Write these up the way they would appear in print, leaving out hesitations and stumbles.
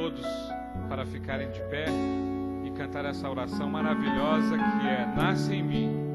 todos para ficarem de pé e cantar essa oração maravilhosa que é: nasce em mim.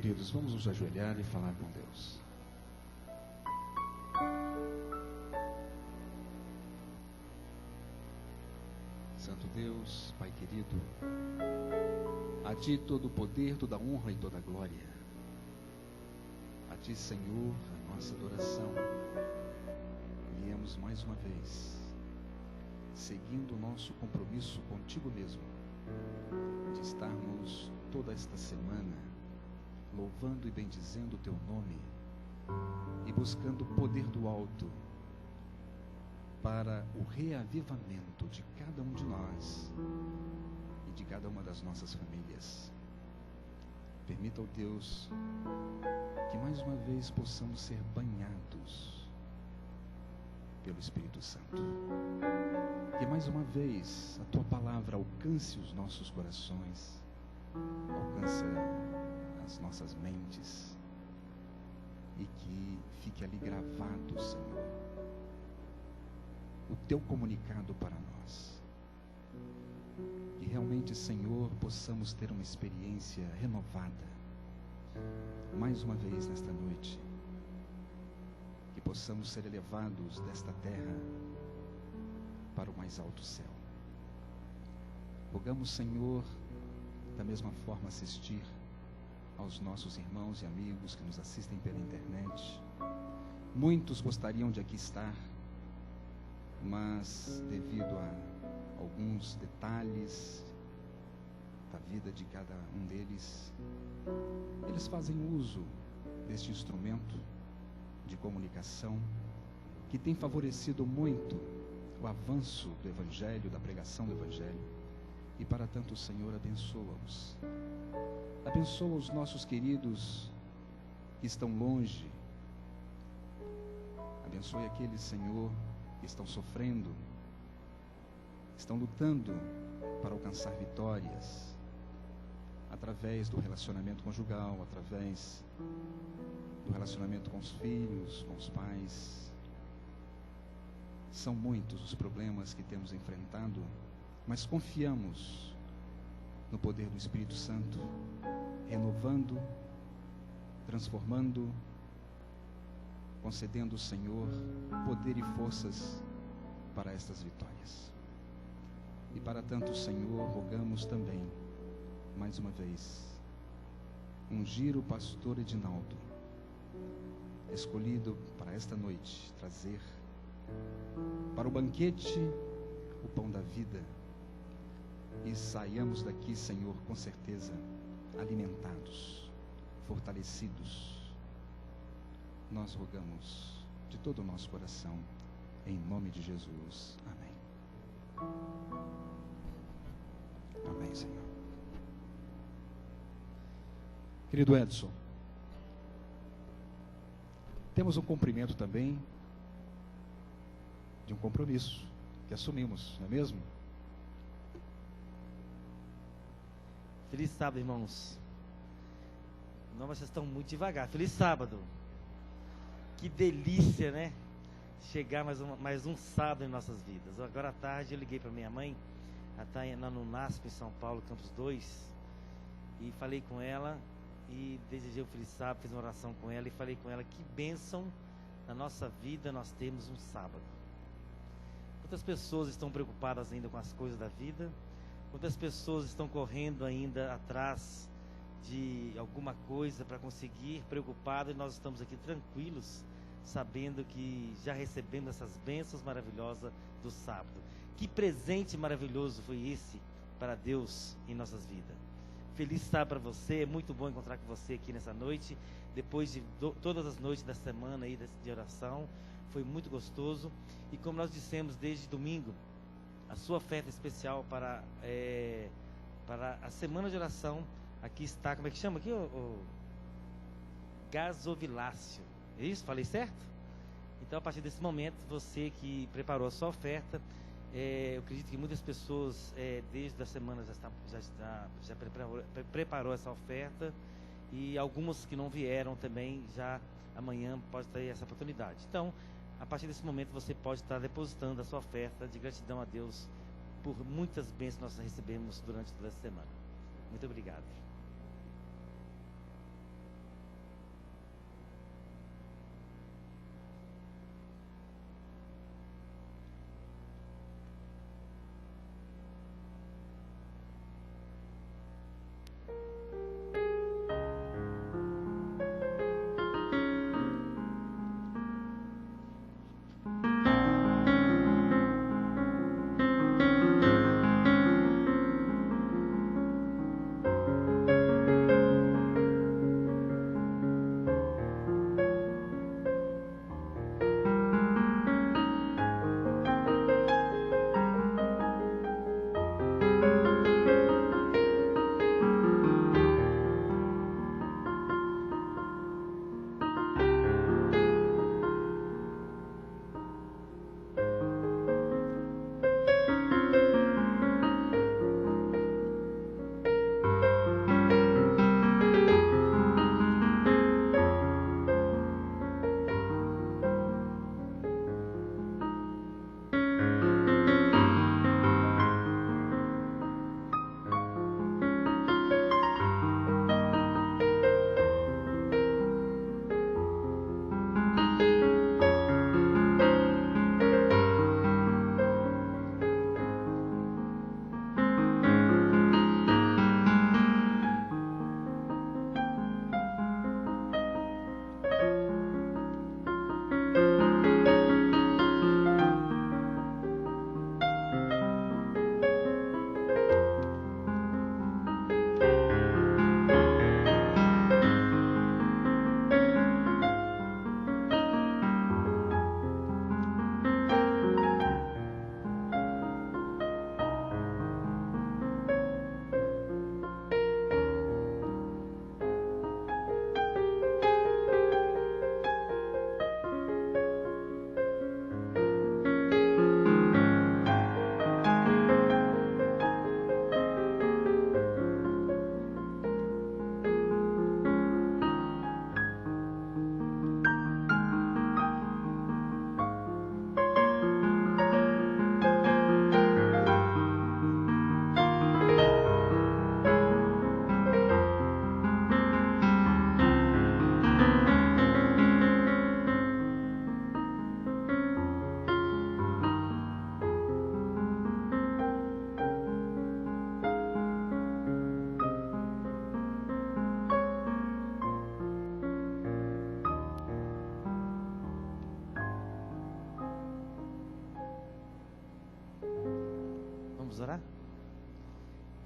Queridos, vamos nos ajoelhar e falar com Deus. Santo Deus, Pai querido, a Ti todo o poder, toda a honra e toda a glória. A Ti, Senhor, a nossa adoração. Viemos mais uma vez, seguindo o nosso compromisso contigo mesmo, de estarmos toda esta semana louvando e bendizendo o Teu nome e buscando o poder do alto para o reavivamento de cada um de nós e de cada uma das nossas famílias. Permita, ó Deus, que mais uma vez possamos ser banhados pelo Espírito Santo. Que mais uma vez a Tua palavra alcance os nossos corações, alcance as nossas mentes e que fique ali gravado, Senhor, o Teu comunicado para nós. Que realmente, Senhor, possamos ter uma experiência renovada mais uma vez nesta noite. Que possamos ser elevados desta terra para o mais alto céu. Rogamos, Senhor, da mesma forma assistir aos nossos irmãos e amigos que nos assistem pela internet. Muitos gostariam de aqui estar, mas devido a alguns detalhes da vida de cada um deles, eles fazem uso deste instrumento de comunicação que tem favorecido muito o avanço do Evangelho, da pregação do Evangelho, e para tanto, Senhor, abençoa-os. Abençoa os nossos queridos que estão longe. Abençoe aqueles, Senhor, que estão sofrendo, estão lutando para alcançar vitórias. através do relacionamento conjugal, através do relacionamento com os filhos, com os pais. São muitos os problemas que temos enfrentado, mas confiamos no poder do Espírito Santo, renovando, transformando, concedendo ao Senhor poder e forças para estas vitórias. E para tanto, Senhor, rogamos também, mais uma vez, ungir o pastor Edinaldo, escolhido para esta noite, trazer para o banquete o pão da vida, e saiamos daqui, Senhor, com certeza, alimentados, fortalecidos. Nós rogamos de todo o nosso coração, em nome de Jesus. Amém. Amém, Senhor. Querido Edson, temos um cumprimento também de um compromisso que assumimos, não é mesmo? Feliz sábado, irmãos. Não, mas vocês estão muito devagar. Feliz sábado. Que delícia, né? Chegar mais um sábado em nossas vidas. Agora à tarde eu liguei para minha mãe, ela está no NASP em São Paulo, Campos 2, e falei com ela e desejei um feliz sábado, fiz uma oração com ela e falei com ela que bênção na nossa vida nós temos um sábado. Quantas pessoas estão preocupadas ainda com as coisas da vida? Quantas pessoas estão correndo ainda atrás de alguma coisa para conseguir, preocupadas, e nós estamos aqui tranquilos, sabendo que já recebemos essas bênçãos maravilhosas do sábado. Que presente maravilhoso foi esse para Deus em nossas vidas. Feliz sábado para você, é muito bom encontrar com você aqui nessa noite, depois de todas as noites da semana aí de oração, foi muito gostoso. E como nós dissemos desde domingo, a sua oferta especial para a semana de oração, aqui está, como é que chama aqui? O gasofilácio. É isso? Falei certo? Então, a partir desse momento, você que preparou a sua oferta, eu acredito que muitas pessoas, desde a semana, já preparou essa oferta, e algumas que não vieram também, já amanhã pode ter essa oportunidade. Então, a partir desse momento, você pode estar depositando a sua oferta de gratidão a Deus por muitas bênçãos que nós recebemos durante toda a semana. Muito obrigado. orar?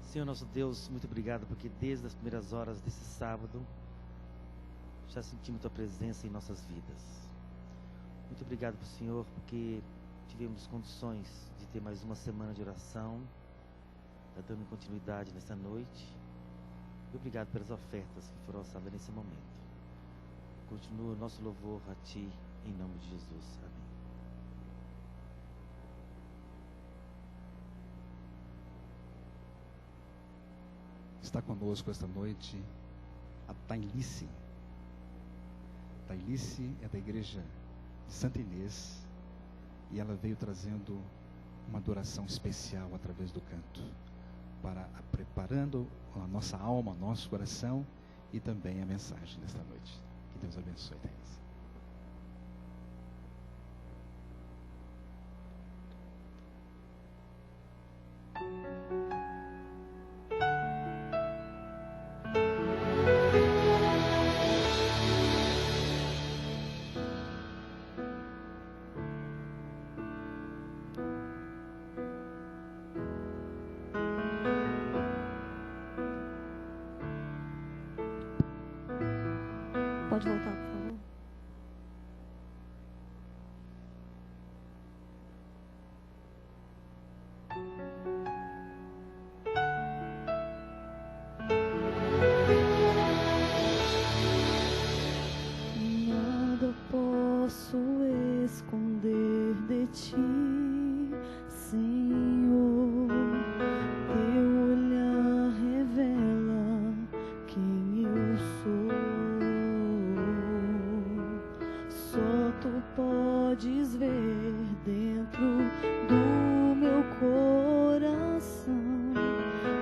Senhor nosso Deus, muito obrigado, porque desde as primeiras horas desse sábado já sentimos Tua presença em nossas vidas. Muito obrigado para o Senhor, porque tivemos condições de ter mais uma semana de oração, dando continuidade nessa noite. E obrigado pelas ofertas que foram alçadas nesse momento. Continua o nosso louvor a Ti, em nome de Jesus. Amém. Está conosco esta noite a Tailice. Tailice é da igreja de Santa Inês e ela veio trazendo uma adoração especial através do canto, preparando a nossa alma, nosso coração e também a mensagem desta noite. Que Deus abençoe, Tailice. Pode voltar, por favor. Nada posso esconder de Ti, Senhor. Teu olhar revela quem eu sou. Só Tu podes ver dentro do meu coração.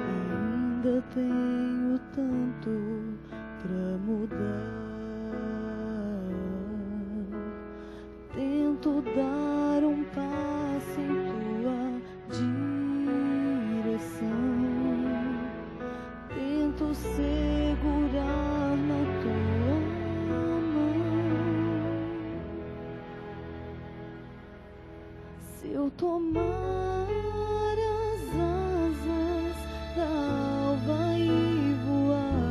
Ainda tenho tanto pra mudar. Tento dar um passo em Tua direção. Tento segurar na Tua mão. Se eu tomar as asas da alva e voar,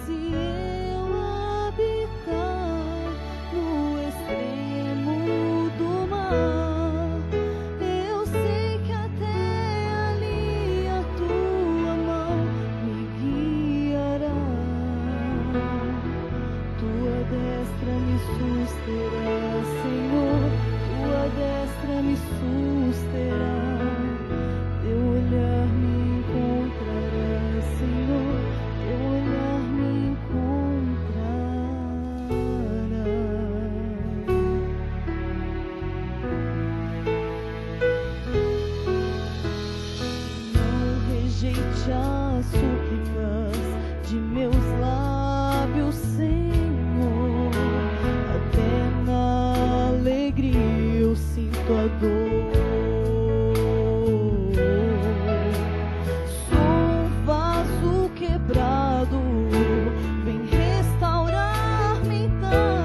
se eu habitar no extremo do mar, eu sei que até ali a Tua mão me guiará. Tua destra me susterá, Senhor. Tua destra me susterá. Teu olhar me encontrará, Senhor. Teu olhar me encontrará. Não rejeite as súplicas de meus lábios, Senhor. Até na alegria eu sinto a dor. Sou um vaso quebrado, vem restaurar-me então.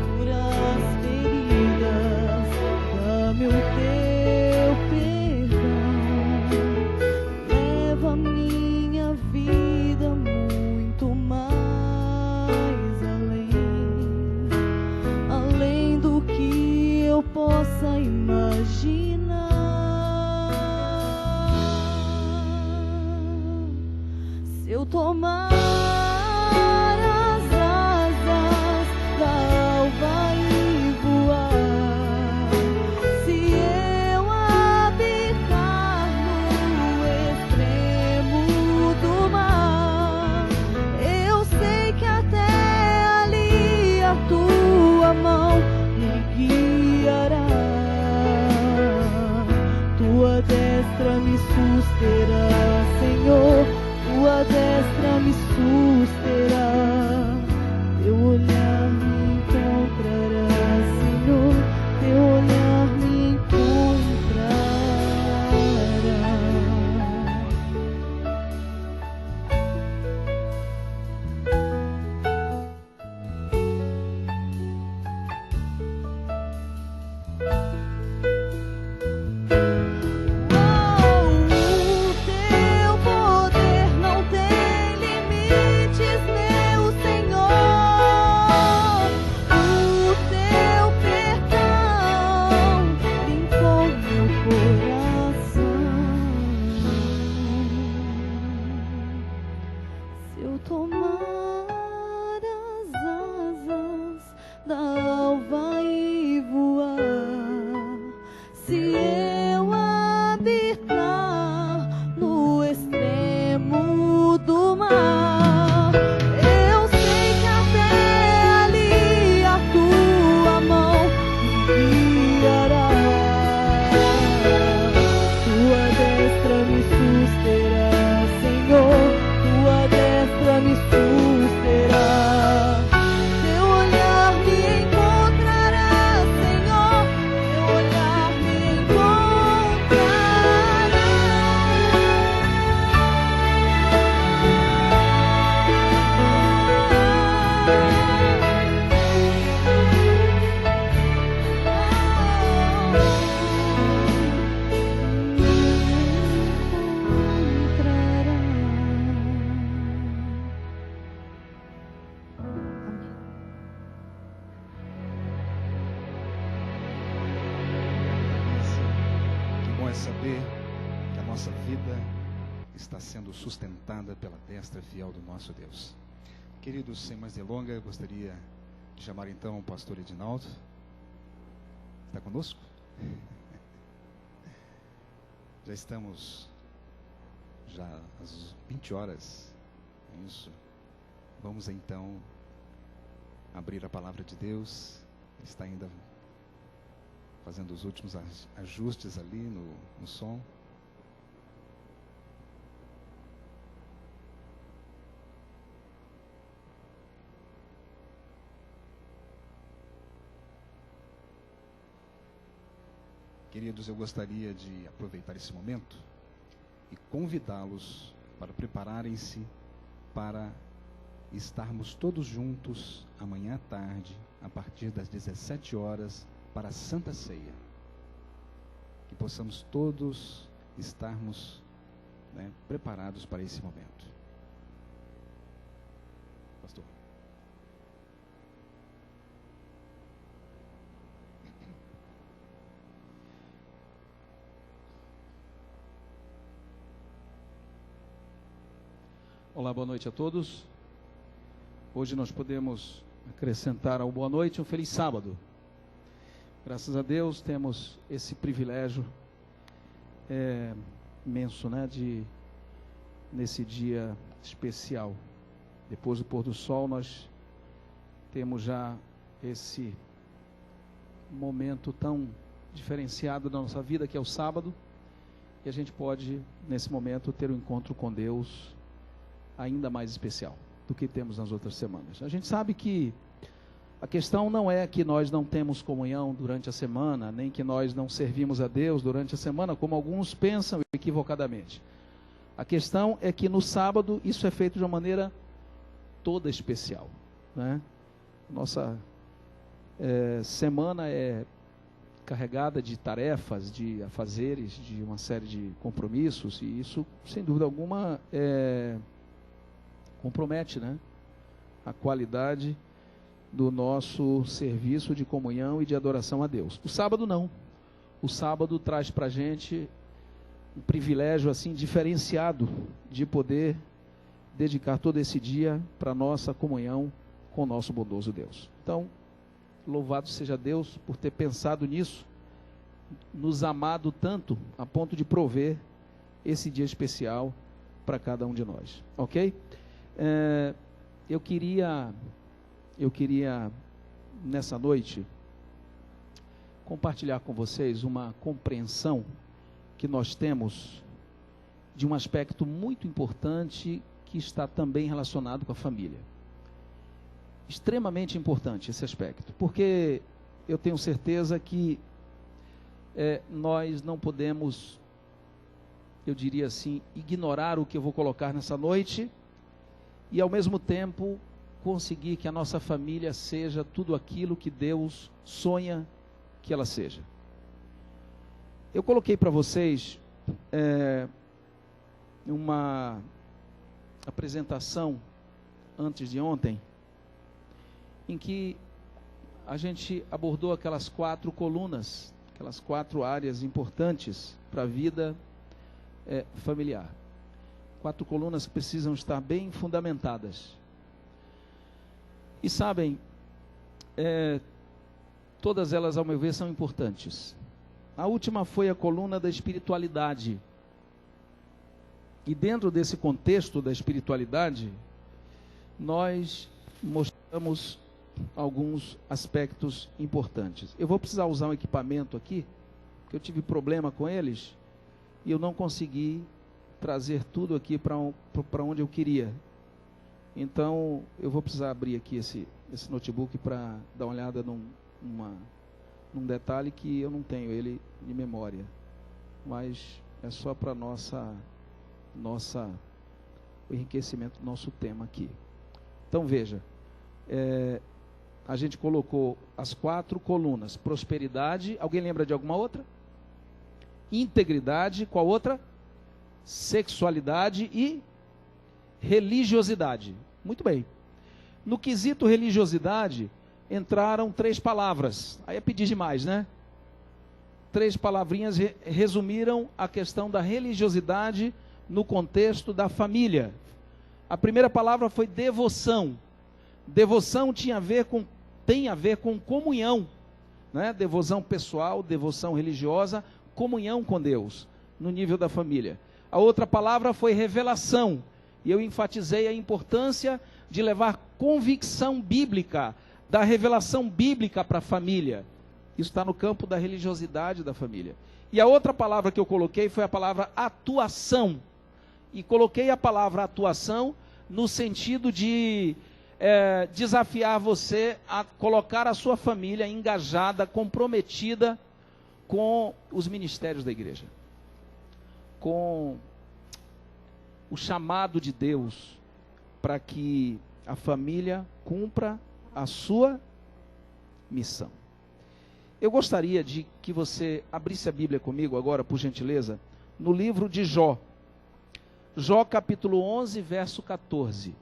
Cura as feridas, dá-me o Teu perdão. Leva minha vida muito mais além do que eu possa imaginar. Se eu tomar as asas da alva e voar, se eu habitar no extremo do mar, eu sei que até ali a Tua mão me guiará. Tua destra me susterá, Senhor. Tua destra me susterá. Teu olhar me encontrará, Senhor. Teu olhar me encontrará. eu tomar as asas da alva e voar, se eu habitar no extremo do mar, eu sei que até ali a tua mão me guiará, tua destra me susterá, Senhor, tua destra me susterá. Teu olhar me encontrará, Senhor, teu olhar me Que bom é saber que a nossa vida está sendo sustentada pela destra fiel do nosso Deus. Queridos, sem mais delongas, eu gostaria de chamar então o pastor Edinaldo. Está conosco? Já estamos às 20 horas. É isso. Vamos então abrir a palavra de Deus. Ele está ainda fazendo os últimos ajustes ali no som. Queridos, eu gostaria de aproveitar esse momento e convidá-los para prepararem-se para estarmos todos juntos amanhã à tarde, a partir das 17 horas, para a Santa Ceia. Que possamos todos estarmos preparados para esse momento. Pastor. Olá, boa noite a todos. Hoje nós podemos acrescentar ao boa noite um feliz sábado. Graças a Deus temos esse privilégio imenso, nesse dia especial. Depois do pôr do sol, nós temos já esse momento tão diferenciado da nossa vida, que é o sábado, e a gente pode, nesse momento, ter um encontro com Deus ainda mais especial do que temos nas outras semanas. A gente sabe que a questão não é que nós não temos comunhão durante a semana, nem que nós não servimos a Deus durante a semana, como alguns pensam equivocadamente. A questão é que no sábado isso é feito de uma maneira toda especial, Nossa semana é carregada de tarefas, de afazeres, de uma série de compromissos, e isso, sem dúvida alguma, compromete, a qualidade do nosso serviço de comunhão e de adoração a Deus. O sábado não. O sábado traz para a gente um privilégio assim diferenciado de poder dedicar todo esse dia para a nossa comunhão com o nosso bondoso Deus. Então, louvado seja Deus por ter pensado nisso, nos amado tanto a ponto de prover esse dia especial para cada um de nós. Ok? Eu queria nessa noite compartilhar com vocês uma compreensão que nós temos de um aspecto muito importante que está também relacionado com a família. Extremamente importante esse aspecto, porque eu tenho certeza que nós não podemos, eu diria assim, ignorar o que eu vou colocar nessa noite e ao mesmo tempo conseguir que a nossa família seja tudo aquilo que Deus sonha que ela seja. Eu coloquei para vocês uma apresentação antes de ontem, em que a gente abordou aquelas 4 colunas, aquelas 4 áreas importantes para a vida familiar. 4 colunas que precisam estar bem fundamentadas. E sabem, todas elas, ao meu ver, são importantes. A última foi a coluna da espiritualidade. E dentro desse contexto da espiritualidade, nós mostramos alguns aspectos importantes. Eu vou precisar usar um equipamento aqui, porque eu tive problema com eles, e eu não consegui trazer tudo aqui para onde eu queria. Então, eu vou precisar abrir aqui esse notebook para dar uma olhada num detalhe que eu não tenho ele de memória. Mas é só para o enriquecimento do nosso tema aqui. Então, veja, a gente colocou as 4 colunas: prosperidade. Alguém lembra de alguma outra? Integridade. Qual outra? Sexualidade e religiosidade. Muito bem. No quesito religiosidade, entraram 3 palavras. Aí é pedir demais, né? 3 palavrinhas resumiram a questão da religiosidade no contexto da família. A primeira palavra foi devoção. Devoção tem a ver com comunhão, né? Devoção pessoal, devoção religiosa, comunhão com Deus, no nível da família. A outra palavra foi revelação, e eu enfatizei a importância de levar convicção bíblica, da revelação bíblica para a família. Isso está no campo da religiosidade da família. E a outra palavra que eu coloquei foi a palavra atuação. E coloquei a palavra atuação no sentido de desafiar você a colocar a sua família engajada, comprometida com os ministérios da igreja, com o chamado de Deus para que a família cumpra a sua missão. Eu gostaria de que você abrisse a Bíblia comigo agora, por gentileza, no livro de Jó. Jó capítulo 11, verso 14.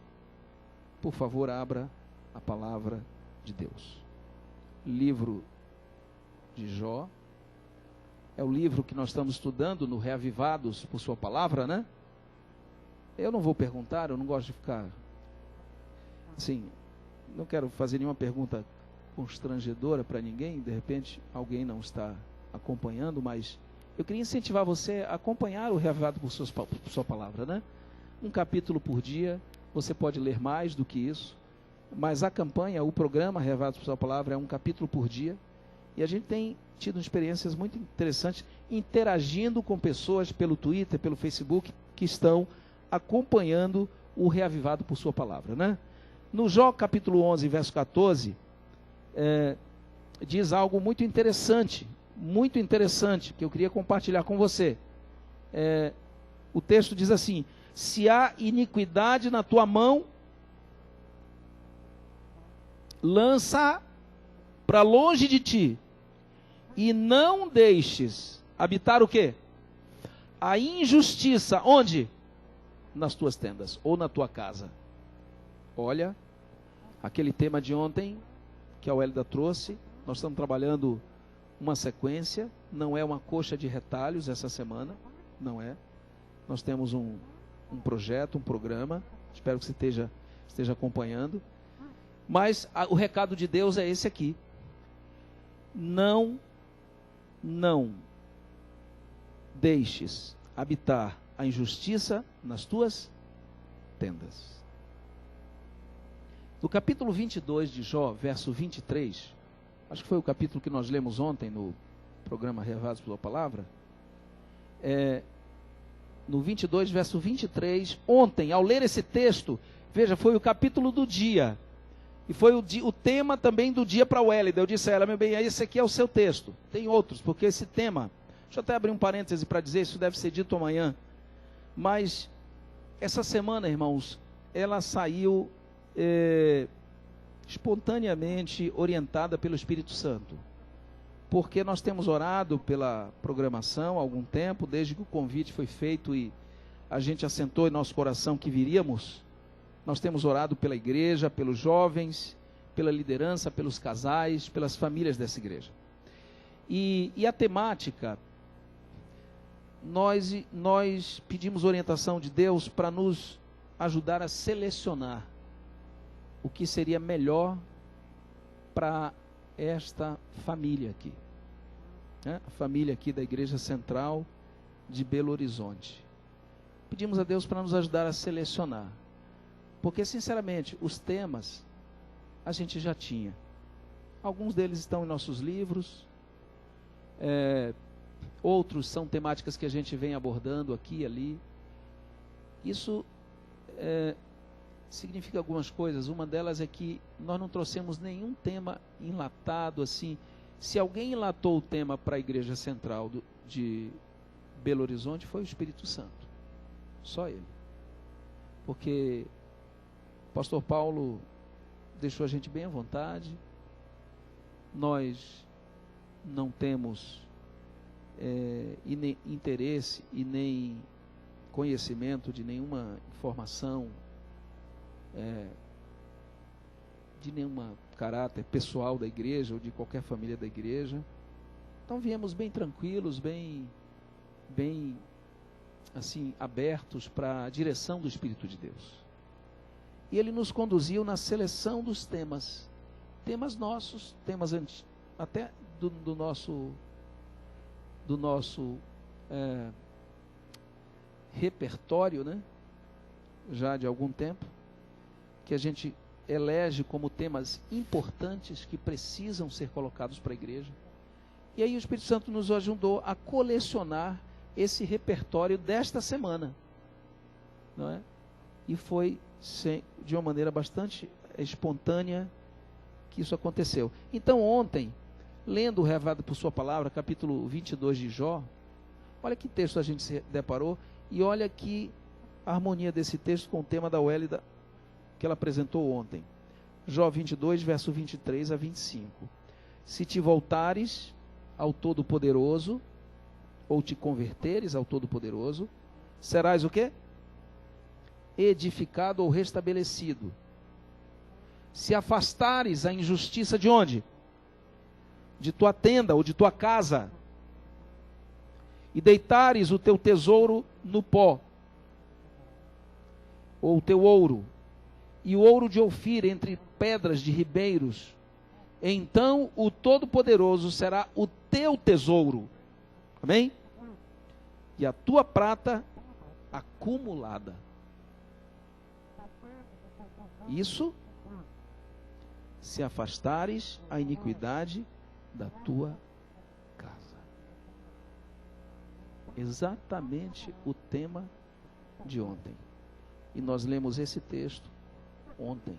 Por favor, abra a palavra de Deus. Livro de Jó. É o livro que nós estamos estudando no Reavivados por sua palavra, né? Eu não vou perguntar, eu não gosto de ficar assim, não quero fazer nenhuma pergunta constrangedora para ninguém, de repente alguém não está acompanhando, mas eu queria incentivar você a acompanhar o Reavivado por sua palavra, né? Um capítulo por dia, você pode ler mais do que isso, mas a campanha, o programa Reavivado por sua palavra é um capítulo por dia, e a gente tem tido experiências muito interessantes, interagindo com pessoas pelo Twitter, pelo Facebook, que estão acompanhando o Reavivado por sua palavra, né? No Jó capítulo 11, verso 14, diz algo muito interessante, que eu queria compartilhar com você. O texto diz assim: se há iniquidade na tua mão, lança para longe de ti, e não deixes habitar o quê? A injustiça, onde? Nas tuas tendas, ou na tua casa. Olha, aquele tema de ontem, que a Wélida trouxe, nós estamos trabalhando uma sequência, não é uma coxa de retalhos essa semana, não é. Nós temos um projeto, um programa, espero que você esteja acompanhando, mas o recado de Deus é esse aqui: não deixes habitar a injustiça nas tuas tendas. No capítulo 22 de Jó, verso 23, acho que foi o capítulo que nós lemos ontem no programa Reavivados pela Palavra, no 22, verso 23, ontem, ao ler esse texto, veja, foi o capítulo do dia, e foi o tema também do dia para a Wélida. Eu disse a ela: meu bem, esse aqui é o seu texto, tem outros, porque esse tema, deixa eu até abrir um parêntese para dizer, isso deve ser dito amanhã, mas essa semana, irmãos, ela saiu espontaneamente orientada pelo Espírito Santo, porque nós temos orado pela programação há algum tempo, desde que o convite foi feito e a gente assentou em nosso coração que viríamos. Nós temos orado pela igreja, pelos jovens, pela liderança, pelos casais, pelas famílias dessa igreja. E a temática nós pedimos orientação de Deus para nos ajudar a selecionar o que seria melhor para esta família aqui, né? A família aqui da Igreja Central de Belo Horizonte. Pedimos a Deus para nos ajudar a selecionar, porque sinceramente os temas a gente já tinha. Alguns deles estão em nossos livros, outros são temáticas que a gente vem abordando aqui e ali. Isso significa algumas coisas. Uma delas é que nós não trouxemos nenhum tema enlatado assim. Se alguém enlatou o tema para a Igreja Central de Belo Horizonte, foi o Espírito Santo. Só ele. Porque o pastor Paulo deixou a gente bem à vontade. Nós não temos interesse e nem conhecimento de nenhuma informação, de nenhum caráter pessoal da igreja ou de qualquer família da igreja. Então viemos bem tranquilos, bem assim, abertos para a direção do Espírito de Deus. E ele nos conduziu na seleção dos temas nossos, temas até do nosso repertório, né? Já de algum tempo, que a gente elege como temas importantes que precisam ser colocados para a igreja. E aí o Espírito Santo nos ajudou a colecionar esse repertório desta semana, não é? E foi de uma maneira bastante espontânea que isso aconteceu. Então ontem, lendo o Revelado por Sua Palavra, capítulo 22 de Jó, olha que texto a gente se deparou, e olha que a harmonia desse texto com o tema da Wélida que ela apresentou ontem. Jó 22, verso 23 a 25. Se te voltares ao Todo-Poderoso, ou te converteres ao Todo-Poderoso, serás o quê? Edificado ou restabelecido. Se afastares a injustiça de onde? De tua tenda ou de tua casa, e deitares o teu tesouro no pó, ou o teu ouro, e o ouro de Ofir entre pedras de ribeiros, então o Todo-Poderoso será o teu tesouro, amém? E a tua prata acumulada. Isso, se afastares a iniquidade da tua casa. Exatamente o tema de ontem. E nós lemos esse texto ontem,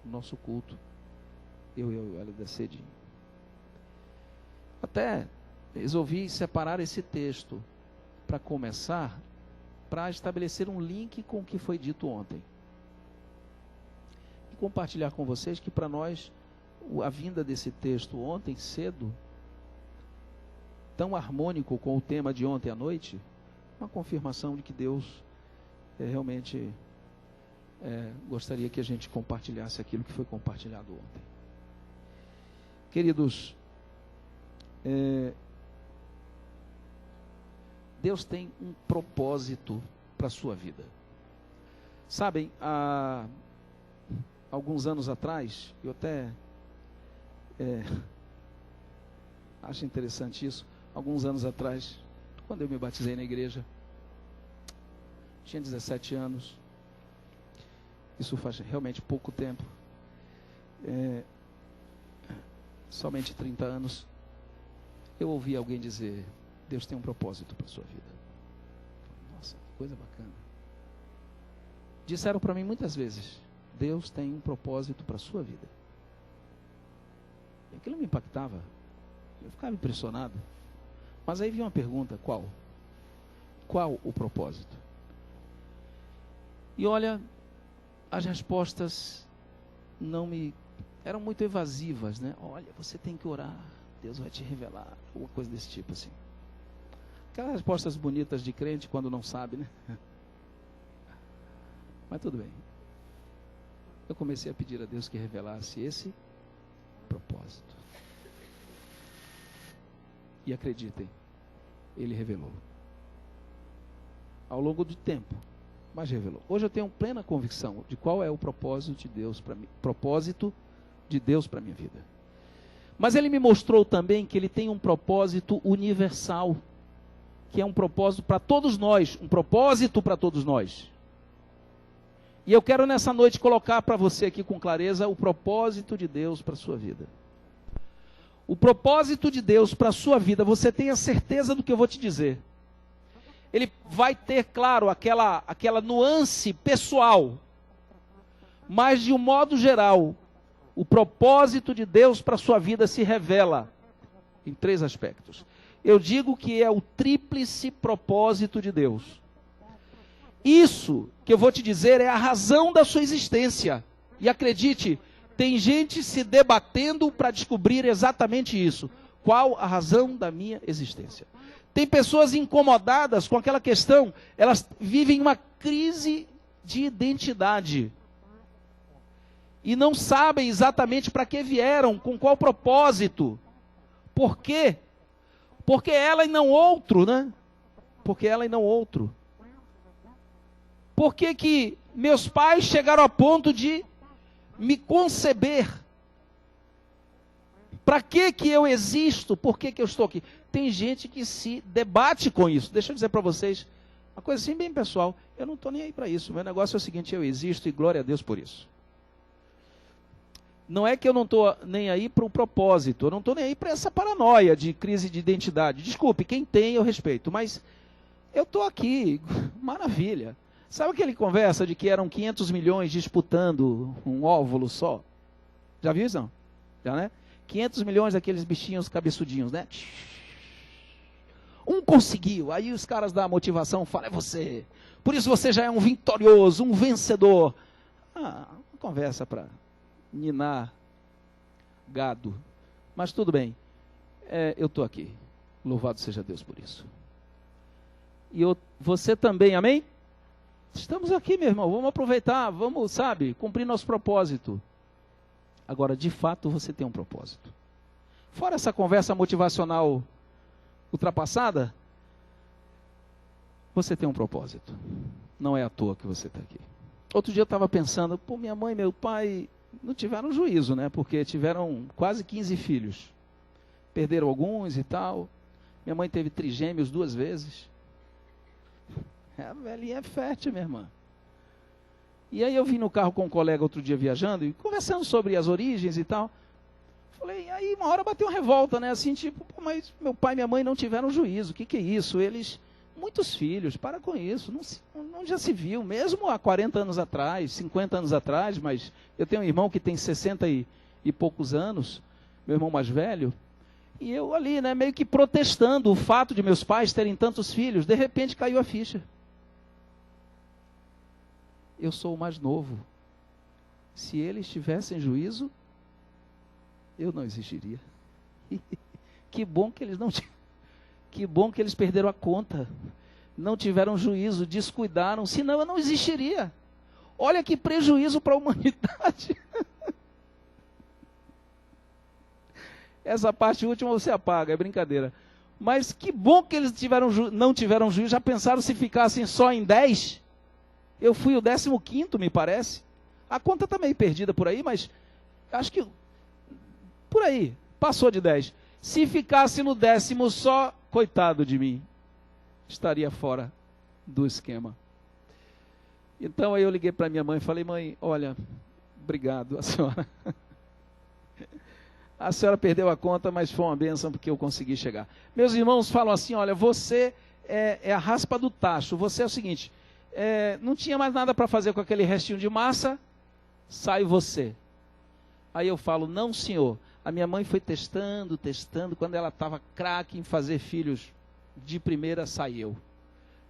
no nosso culto, eu e o Hélio da Cedinho. Até resolvi separar esse texto para começar, para estabelecer um link com o que foi dito ontem. E compartilhar com vocês que para nós, a vinda desse texto ontem cedo, tão harmônico com o tema de ontem à noite, uma confirmação de que Deus realmente gostaria que a gente compartilhasse aquilo que foi compartilhado ontem. Queridos, Deus tem um propósito para a sua vida. Sabem, há alguns anos atrás, eu até acho interessante isso, alguns anos atrás, quando eu me batizei na igreja, tinha 17 anos, isso faz realmente pouco tempo, somente 30 anos, eu ouvi alguém dizer, Deus tem um propósito para a sua vida. Nossa, que coisa bacana. Disseram para mim muitas vezes, Deus tem um propósito para a sua vida. E aquilo me impactava, eu ficava impressionado. Mas aí vinha uma pergunta, qual? Qual o propósito? E olha, as respostas eram muito evasivas, né? Olha, você tem que orar, Deus vai te revelar, alguma coisa desse tipo assim. Aquelas respostas bonitas de crente quando não sabe, né? Mas tudo bem. Eu comecei a pedir a Deus que revelasse esse propósito. E acreditem, Ele revelou. ao longo do tempo, mas revelou. Hoje eu tenho plena convicção de qual é o propósito de Deus para mim, minha vida. Mas ele me mostrou também que ele tem um propósito universal, que é um propósito para todos nós, um propósito para todos nós. E eu quero nessa noite colocar para você aqui com clareza o propósito de Deus para a sua vida. O propósito de Deus para a sua vida, você tenha certeza do que eu vou te dizer. Ele vai ter, claro, aquela nuance pessoal, mas de um modo geral, o propósito de Deus para a sua vida se revela em 3 aspectos. Eu digo que é o tríplice propósito de Deus. Isso que eu vou te dizer é a razão da sua existência. E acredite, tem gente se debatendo para descobrir exatamente isso. Qual a razão da minha existência? Tem pessoas incomodadas com aquela questão, elas vivem uma crise de identidade. E não sabem exatamente para que vieram, com qual propósito. Por quê? Porque ela e não outro, né? Porque ela e não outro. Por que que meus pais chegaram a ponto de me conceber? Para que eu existo? Por que eu estou aqui? Tem gente que se debate com isso. Deixa eu dizer para vocês, uma coisa assim bem pessoal, eu não estou nem aí para isso. Meu negócio é o seguinte, eu existo e glória a Deus por isso. Não é que eu não estou nem aí para o propósito, eu não estou nem aí para essa paranoia de crise de identidade. Desculpe, quem tem eu respeito, mas eu estou aqui, maravilha. Sabe aquele conversa de que eram 500 milhões disputando um óvulo só? Já viu isso não? Já, né? 500 milhões daqueles bichinhos cabeçudinhos, né? Um conseguiu, aí os caras da motivação falam, é você. Por isso você já é um vitorioso, um vencedor. Conversa para ninar gado. Mas tudo bem, eu estou aqui. Louvado seja Deus por isso. E você também, amém? Estamos aqui, meu irmão, vamos aproveitar, vamos, cumprir nosso propósito. Agora, de fato, você tem um propósito. Fora essa conversa motivacional ultrapassada, você tem um propósito. Não é à toa que você está aqui. Outro dia eu estava pensando, minha mãe e meu pai não tiveram juízo, né? Porque tiveram quase 15 filhos. Perderam alguns e tal. Minha mãe teve trigêmeos 2 vezes. A velhinha é fértil, minha irmã. E aí eu vim no carro com um colega outro dia viajando e conversando sobre as origens e tal. Falei, aí uma hora bateu uma revolta, né? Assim, tipo, mas meu pai e minha mãe não tiveram juízo. O que é isso? Eles, muitos filhos, para com isso. Não já se viu, mesmo há 40 anos atrás, 50 anos atrás, mas eu tenho um irmão que tem 60 e poucos anos, meu irmão mais velho. E eu ali, né, meio que protestando o fato de meus pais terem tantos filhos. De repente caiu a ficha. Eu sou o mais novo. Se eles tivessem juízo, eu não existiria. Que bom que eles não que bom que eles perderam a conta. Não tiveram juízo, descuidaram, senão eu não existiria. Olha que prejuízo para a humanidade. Essa parte última você apaga, é brincadeira. Mas que bom que eles não tiveram juízo. Já pensaram se ficassem só em 10? Eu fui o 15º, me parece. A conta está meio perdida por aí, mas acho que por aí, passou de 10. Se ficasse no 10º só, coitado de mim, estaria fora do esquema. Então aí eu liguei para minha mãe e falei, mãe, olha, obrigado, a senhora perdeu a conta, mas foi uma bênção porque eu consegui chegar. Meus irmãos falam assim, olha, você é a raspa do tacho, você é o seguinte, não tinha mais nada para fazer com aquele restinho de massa, sai você. Aí eu falo, não senhor, a minha mãe foi testando, quando ela estava craque em fazer filhos de primeira, sai eu.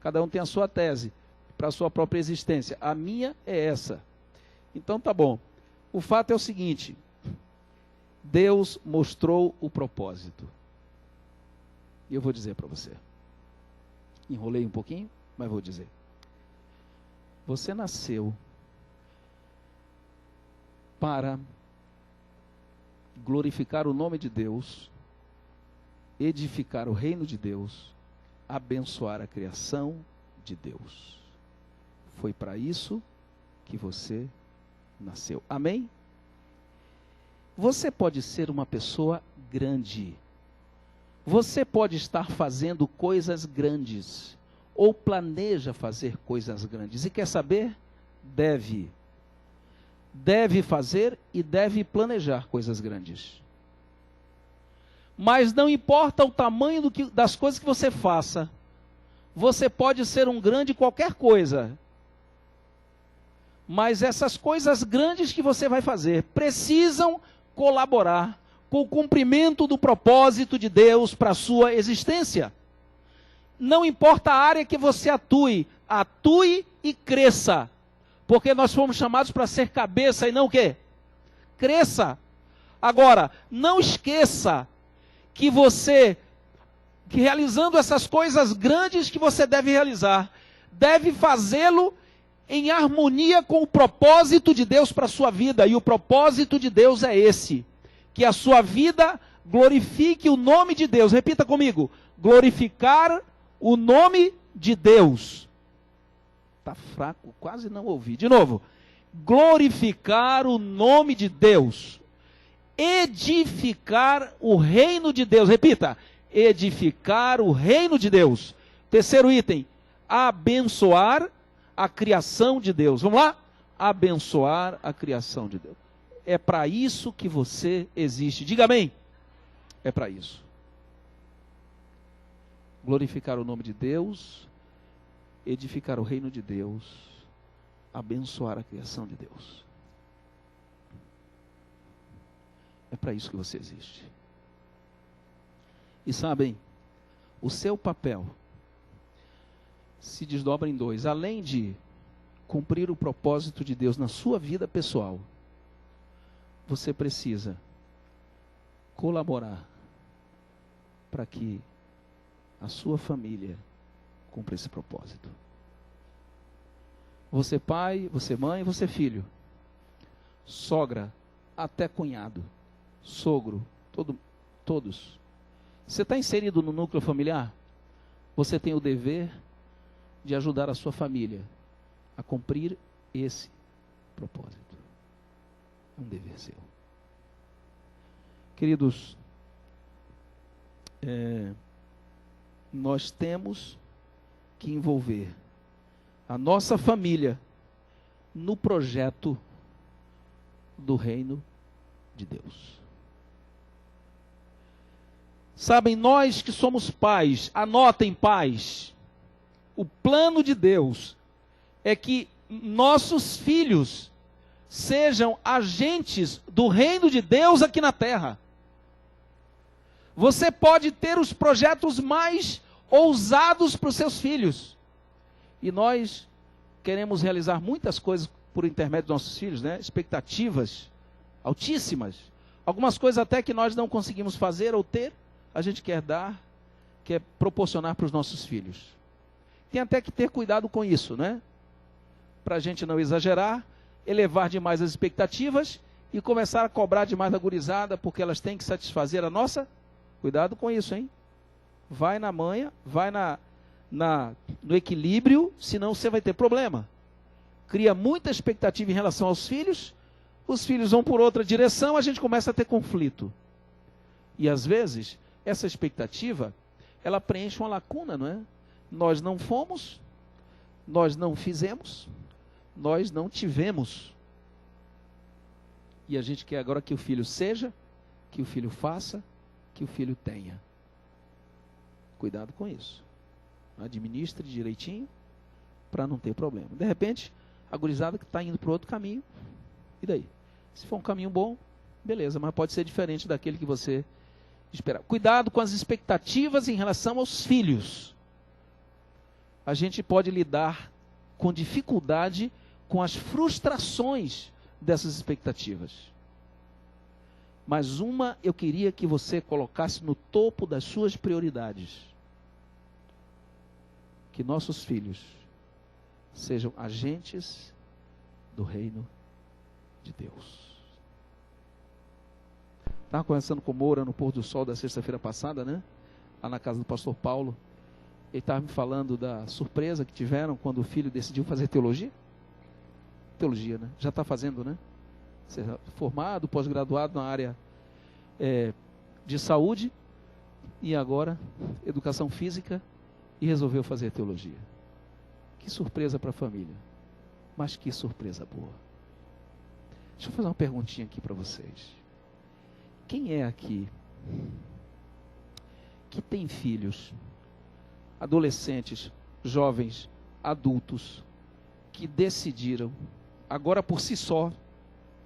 Cada um tem a sua tese, para a sua própria existência. A minha é essa. Então tá bom. O fato é o seguinte, Deus mostrou o propósito. E eu vou dizer para você. Enrolei um pouquinho, mas vou dizer. Você nasceu para glorificar o nome de Deus, edificar o reino de Deus, abençoar a criação, de Deus. Foi para isso que você nasceu. Amém? Você pode ser uma pessoa grande. Você pode estar fazendo coisas grandes. Ou planeja fazer coisas grandes. E quer saber? Deve. Deve fazer e deve planejar coisas grandes. Mas não importa o tamanho das coisas que você faça. Você pode ser um grande qualquer coisa. Mas essas coisas grandes que você vai fazer precisam colaborar com o cumprimento do propósito de Deus para a sua existência. Não importa a área que você atue, atue e cresça. Porque nós fomos chamados para ser cabeça e não o quê? Cresça. Agora, não esqueça que realizando essas coisas grandes que você deve realizar, deve fazê-lo em harmonia com o propósito de Deus para a sua vida. E o propósito de Deus é esse: que a sua vida glorifique o nome de Deus. Repita comigo: glorificar o nome de Deus. Está fraco, quase não ouvi. De novo: glorificar o nome de Deus. Edificar o reino de Deus. Repita: edificar o reino de Deus. Terceiro item: abençoar a criação de Deus. Vamos lá? Abençoar a criação de Deus. É para isso que você existe. Diga amém. É para isso. Glorificar o nome de Deus, edificar o reino de Deus, abençoar a criação de Deus. É para isso que você existe. E sabem, o seu papel se desdobra em dois. Além de cumprir o propósito de Deus na sua vida pessoal, você precisa colaborar para que a sua família cumpra esse propósito. Você pai, você mãe, você filho, sogra, até cunhado, sogro, todos. Você está inserido no núcleo familiar? Você tem o dever de ajudar a sua família a cumprir esse propósito. É um dever seu. Queridos, nós temos que envolver a nossa família no projeto do reino de Deus. Sabem, nós que somos pais, anotem, pais, o plano de Deus é que nossos filhos sejam agentes do reino de Deus aqui na terra. Você pode ter os projetos mais ousados para os seus filhos. E nós queremos realizar muitas coisas por intermédio dos nossos filhos, né? Expectativas altíssimas. Algumas coisas até que nós não conseguimos fazer ou ter, a gente quer dar, quer proporcionar para os nossos filhos. Tem até que ter cuidado com isso, né? Para a gente não exagerar, elevar demais as expectativas e começar a cobrar demais da gurizada, porque elas têm que satisfazer a nossa. Cuidado com isso, hein? Vai na manha, vai no equilíbrio, senão você vai ter problema. Cria muita expectativa em relação aos filhos, os filhos vão por outra direção, a gente começa a ter conflito. E às vezes, essa expectativa, ela preenche uma lacuna, não é? Nós não fomos, nós não fizemos, nós não tivemos. E a gente quer agora que o filho seja, que o filho faça, que o filho tenha. Cuidado com isso. Administre direitinho para não ter problema. De repente, a gurizada que está indo para outro caminho, e daí? Se for um caminho bom, beleza, mas pode ser diferente daquele que você esperava. Cuidado com as expectativas em relação aos filhos. A gente pode lidar com dificuldade com as frustrações dessas expectativas. Mas uma eu queria que você colocasse no topo das suas prioridades. Que nossos filhos sejam agentes do reino de Deus. Estava conversando com o Moura no pôr do sol da sexta-feira passada, né? Lá na casa do pastor Paulo. Ele estava me falando da surpresa que tiveram quando o filho decidiu fazer teologia. Teologia, né? Já está fazendo, né? Formado, pós-graduado na área de saúde e agora educação física e resolveu fazer teologia. Que surpresa para a família. Mas que surpresa boa. Deixa eu fazer uma perguntinha aqui para vocês. Quem é aqui que tem filhos, adolescentes, jovens, adultos, que decidiram, agora por si só,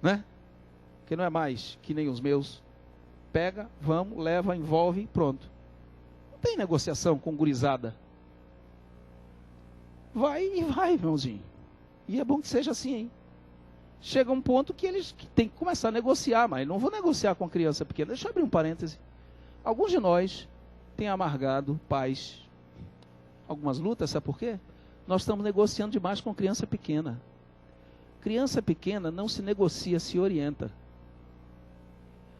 né? Que não é mais que nem os meus, pega, vamos, leva, envolve, pronto. Não tem negociação com gurizada. Vai e vai, irmãozinho. E é bom que seja assim, hein? Chega um ponto que eles têm que começar a negociar, mas não vou negociar com criança pequena. Deixa eu abrir um parêntese. Alguns de nós têm amargado pais algumas lutas, sabe por quê? Nós estamos negociando demais com criança pequena. Criança pequena não se negocia, se orienta.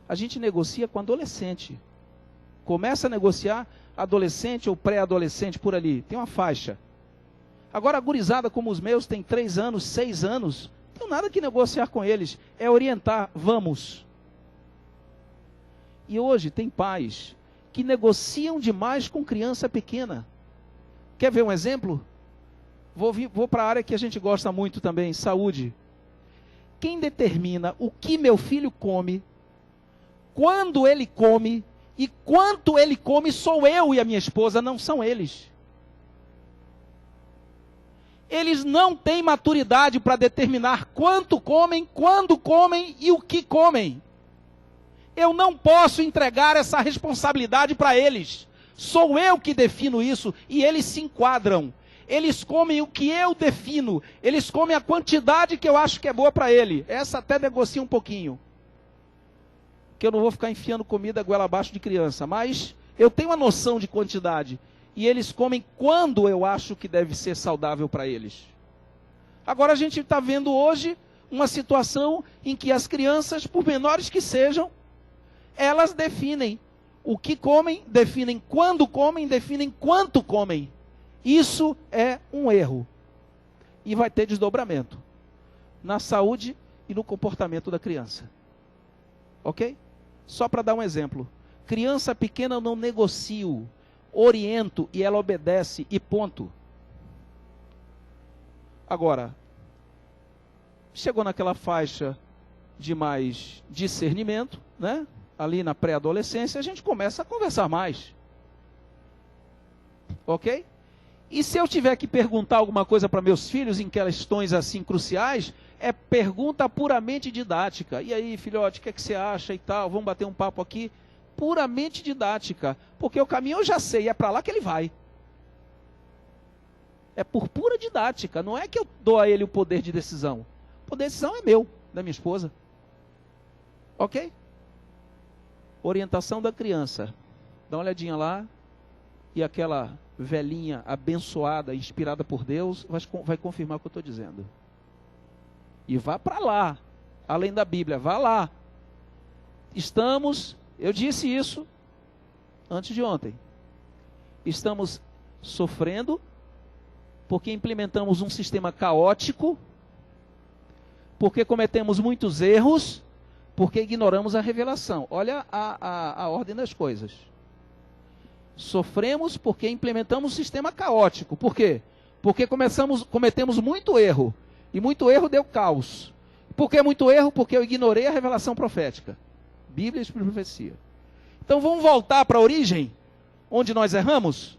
A gente negocia com adolescente. Começa a negociar adolescente ou pré-adolescente por ali. Tem uma faixa. Agora a gurizada como os meus tem 3 anos, 6 anos. Não tem nada que negociar com eles. É orientar, vamos. E hoje tem pais que negociam demais com criança pequena. Quer ver um exemplo? Vou para a área que a gente gosta muito também, saúde. Quem determina o que meu filho come, quando ele come e quanto ele come sou eu e a minha esposa, não são eles. Eles não têm maturidade para determinar quanto comem, quando comem e o que comem. Eu não posso entregar essa responsabilidade para eles. Sou eu que defino isso e eles se enquadram. Eles comem o que eu defino. Eles comem a quantidade que eu acho que é boa para ele. Essa até negocia um pouquinho. Que eu não vou ficar enfiando comida goela abaixo de criança. Mas eu tenho uma noção de quantidade. E eles comem quando eu acho que deve ser saudável para eles. Agora a gente está vendo hoje uma situação em que as crianças, por menores que sejam, elas definem o que comem, definem quando comem, definem quanto comem. Isso é um erro. E vai ter desdobramento na saúde e no comportamento da criança. Ok? Só para dar um exemplo. Criança pequena eu não negocio, oriento e ela obedece e ponto. Agora, chegou naquela faixa de mais discernimento, né? Ali na pré-adolescência, a gente começa a conversar mais. Ok? E se eu tiver que perguntar alguma coisa para meus filhos em questões assim cruciais, é pergunta puramente didática. E aí, filhote, o que é que você acha e tal? Vamos bater um papo aqui. Puramente didática. Porque o caminho eu já sei, é para lá que ele vai. É por pura didática. Não é que eu dou a ele o poder de decisão. O poder de decisão é meu, da minha esposa. Ok? Orientação da criança. Dá uma olhadinha lá. E aquela velhinha abençoada, inspirada por Deus, vai confirmar o que eu estou dizendo. E vá para lá. Além da Bíblia, vá lá. Eu disse isso antes de ontem. Estamos sofrendo porque implementamos um sistema caótico, porque cometemos muitos erros, porque ignoramos a revelação. Olha a ordem das coisas. Sofremos porque implementamos um sistema caótico. Por quê? Porque cometemos muito erro. E muito erro deu caos. Por que muito erro? Porque eu ignorei a revelação profética. Bíblia e profecia. Então vamos voltar para a origem, onde nós erramos?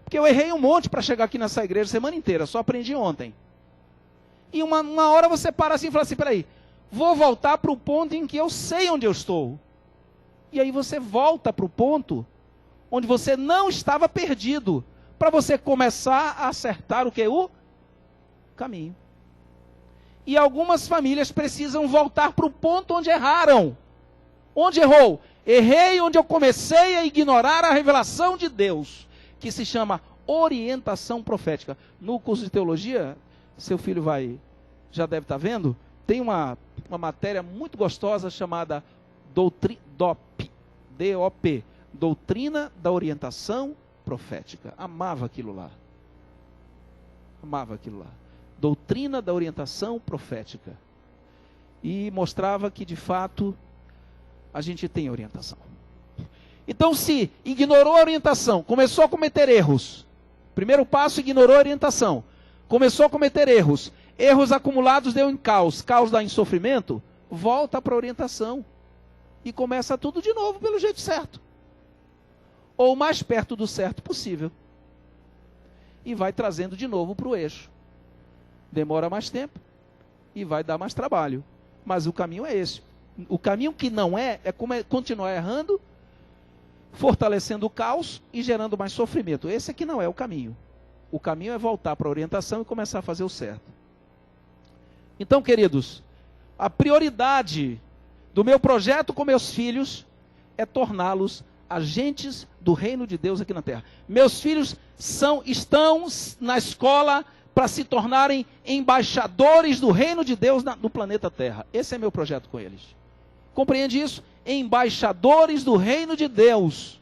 Porque eu errei um monte para chegar aqui nessa igreja a semana inteira, só aprendi ontem. E uma hora você para assim e fala assim, peraí, vou voltar para o ponto em que eu sei onde eu estou. E aí você volta para o ponto onde você não estava perdido, para você começar a acertar o que? O caminho. E algumas famílias precisam voltar para o ponto onde erraram. Onde errou? Errei onde eu comecei a ignorar a revelação de Deus, que se chama orientação profética. No curso de teologia, seu filho já deve estar vendo, tem uma matéria muito gostosa chamada DOP, D-O-P, Doutrina da Orientação profética. Amava aquilo lá. Amava aquilo lá. Doutrina da orientação profética. E mostrava que, de fato, a gente tem orientação. Então, se ignorou a orientação, começou a cometer erros. Primeiro passo, ignorou a orientação. Começou a cometer erros. Erros acumulados deu em caos. Caos dá em sofrimento. Volta para a orientação. E começa tudo de novo pelo jeito certo. Ou mais perto do certo possível. E vai trazendo de novo para o eixo. Demora mais tempo e vai dar mais trabalho. Mas o caminho é esse. O caminho que não é continuar errando, fortalecendo o caos e gerando mais sofrimento. Esse aqui não é o caminho. O caminho é voltar para a orientação e começar a fazer o certo. Então, queridos, a prioridade do meu projeto com meus filhos é torná-los agentes do reino de Deus aqui na terra. Meus filhos estão na escola para se tornarem embaixadores do reino de Deus no planeta Terra. Esse é meu projeto com eles. Compreende isso? Embaixadores do reino de Deus.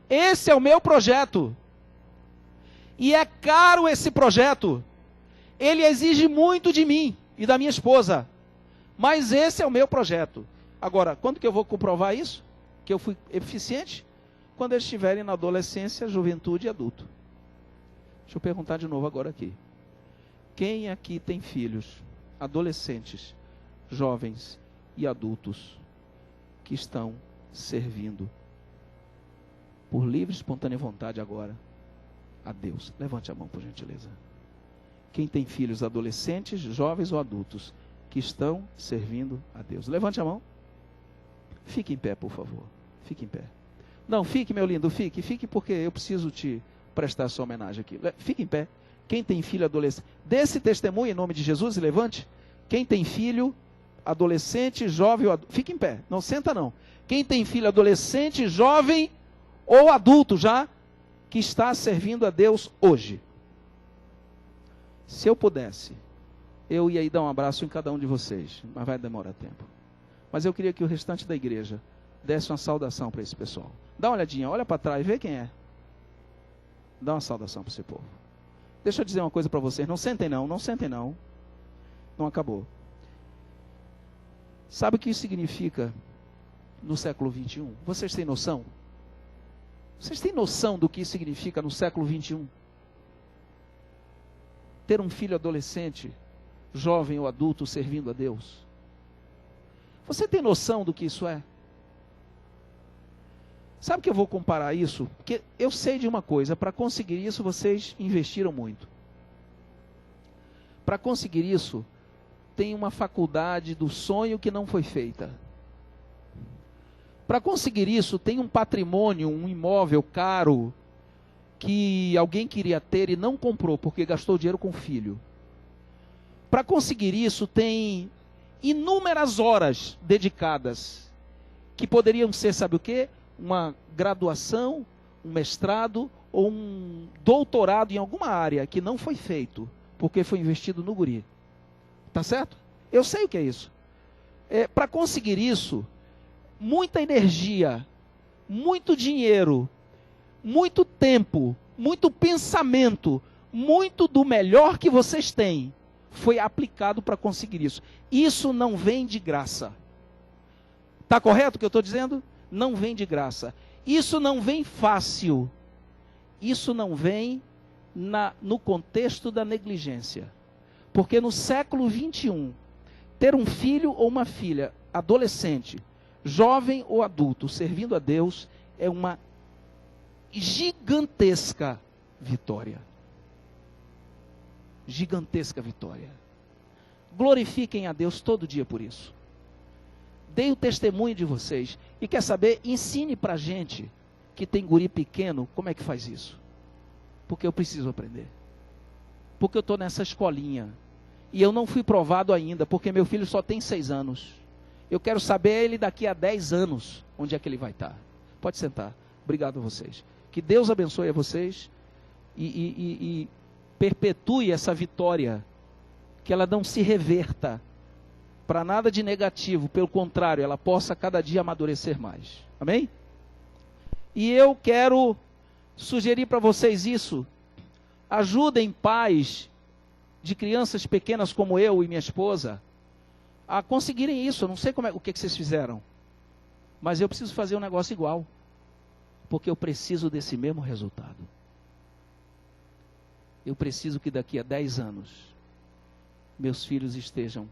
Esse é o meu projeto. E é caro esse projeto. Ele exige muito de mim e da minha esposa. Mas esse é o meu projeto. Agora, quando que eu vou comprovar isso? Que eu fui eficiente? Quando eles estiverem na adolescência, juventude e adulto. Deixa eu perguntar de novo agora aqui. Quem aqui tem filhos, adolescentes, jovens e adultos que estão servindo por livre e espontânea vontade agora a Deus? Levante a mão, por gentileza. Quem tem filhos, adolescentes, jovens ou adultos que estão servindo a Deus? Levante a mão. Fique em pé, por favor. Fique em pé. Não, fique, meu lindo, fique porque eu preciso te prestar essa homenagem aqui. Fique em pé. Quem tem filho adolescente, dê esse testemunho em nome de Jesus e levante. Quem tem filho adolescente, jovem ou adulto, fique em pé, não senta não. Quem tem filho adolescente, jovem ou adulto já, que está servindo a Deus hoje. Se eu pudesse, eu ia aí dar um abraço em cada um de vocês, mas vai demorar tempo. Mas eu queria que o restante da igreja desse uma saudação para esse pessoal. Dá uma olhadinha, olha para trás, vê quem é. Dá uma saudação para esse povo. Deixa eu dizer uma coisa para vocês, não sentem não, não sentem não. Não acabou. Sabe o que isso significa no século 21? Vocês têm noção? Vocês têm noção do que isso significa no século 21? Ter um filho adolescente, jovem ou adulto servindo a Deus? Você tem noção do que isso é? Sabe que eu vou comparar isso? Porque eu sei de uma coisa, para conseguir isso vocês investiram muito. Para conseguir isso, tem uma faculdade do sonho que não foi feita. Para conseguir isso, tem um patrimônio, um imóvel caro, que alguém queria ter e não comprou, porque gastou dinheiro com o filho. Para conseguir isso, tem inúmeras horas dedicadas, que poderiam ser, sabe o quê? Uma graduação, um mestrado ou um doutorado em alguma área que não foi feito, porque foi investido no guri. Tá certo? Eu sei o que é isso. Para conseguir isso, muita energia, muito dinheiro, muito tempo, muito pensamento, muito do melhor que vocês têm foi aplicado para conseguir isso. Isso não vem de graça. Tá correto o que eu estou dizendo? Não vem de graça. Isso não vem fácil. Isso não vem no contexto da negligência. Porque no século 21, ter um filho ou uma filha, adolescente, jovem ou adulto, servindo a Deus, é uma gigantesca vitória. Gigantesca vitória. Glorifiquem a Deus todo dia por isso. Dei o testemunho de vocês. E quer saber? Ensine pra gente que tem guri pequeno, como é que faz isso. Porque eu preciso aprender. Porque eu estou nessa escolinha. E eu não fui provado ainda, porque meu filho só tem 6 anos. Eu quero saber ele daqui a 10 anos, onde é que ele vai estar. Pode sentar. Obrigado a vocês. Que Deus abençoe a vocês e perpetue essa vitória. Que ela não se reverta para nada de negativo. Pelo contrário, ela possa cada dia amadurecer mais. Amém? E eu quero sugerir para vocês isso. Ajudem pais de crianças pequenas como eu e minha esposa a conseguirem isso. Eu não sei o que vocês fizeram, mas eu preciso fazer um negócio igual, porque eu preciso desse mesmo resultado. Eu preciso que daqui a 10 anos meus filhos estejam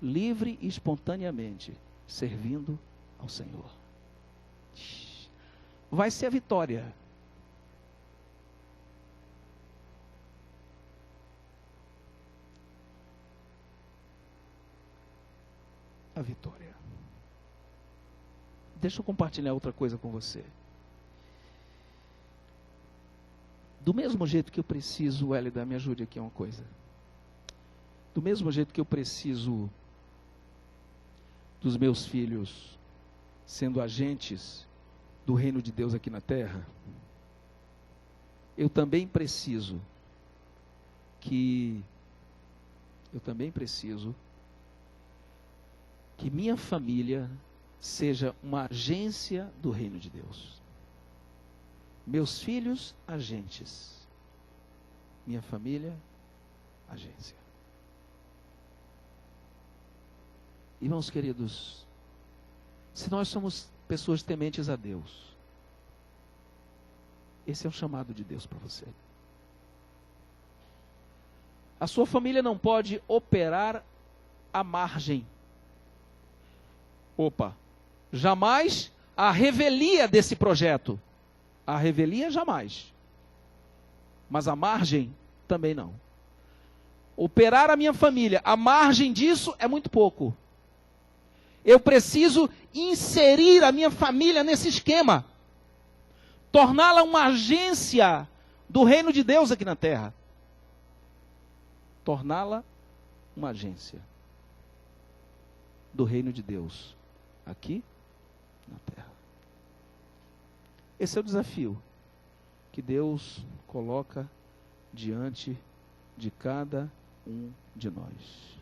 livre e espontaneamente servindo ao Senhor. Vai ser a vitória. A vitória. Deixa eu compartilhar outra coisa com você. Do mesmo jeito que eu preciso, Hélida, me ajude aqui uma coisa. Do mesmo jeito que eu preciso dos meus filhos sendo agentes do reino de Deus aqui na terra, eu também preciso que minha família seja uma agência do reino de Deus. Meus filhos, agentes. Minha família, agência. Irmãos queridos, se nós somos pessoas tementes a Deus, esse é um chamado de Deus para você. A sua família não pode operar à margem. Jamais a revelia desse projeto. A revelia jamais. Mas a margem também não. Operar a minha família, a margem disso é muito pouco. Eu preciso inserir a minha família nesse esquema. Torná-la uma agência do reino de Deus aqui na terra. Torná-la uma agência do reino de Deus aqui na terra. Esse é o desafio que Deus coloca diante de cada um de nós.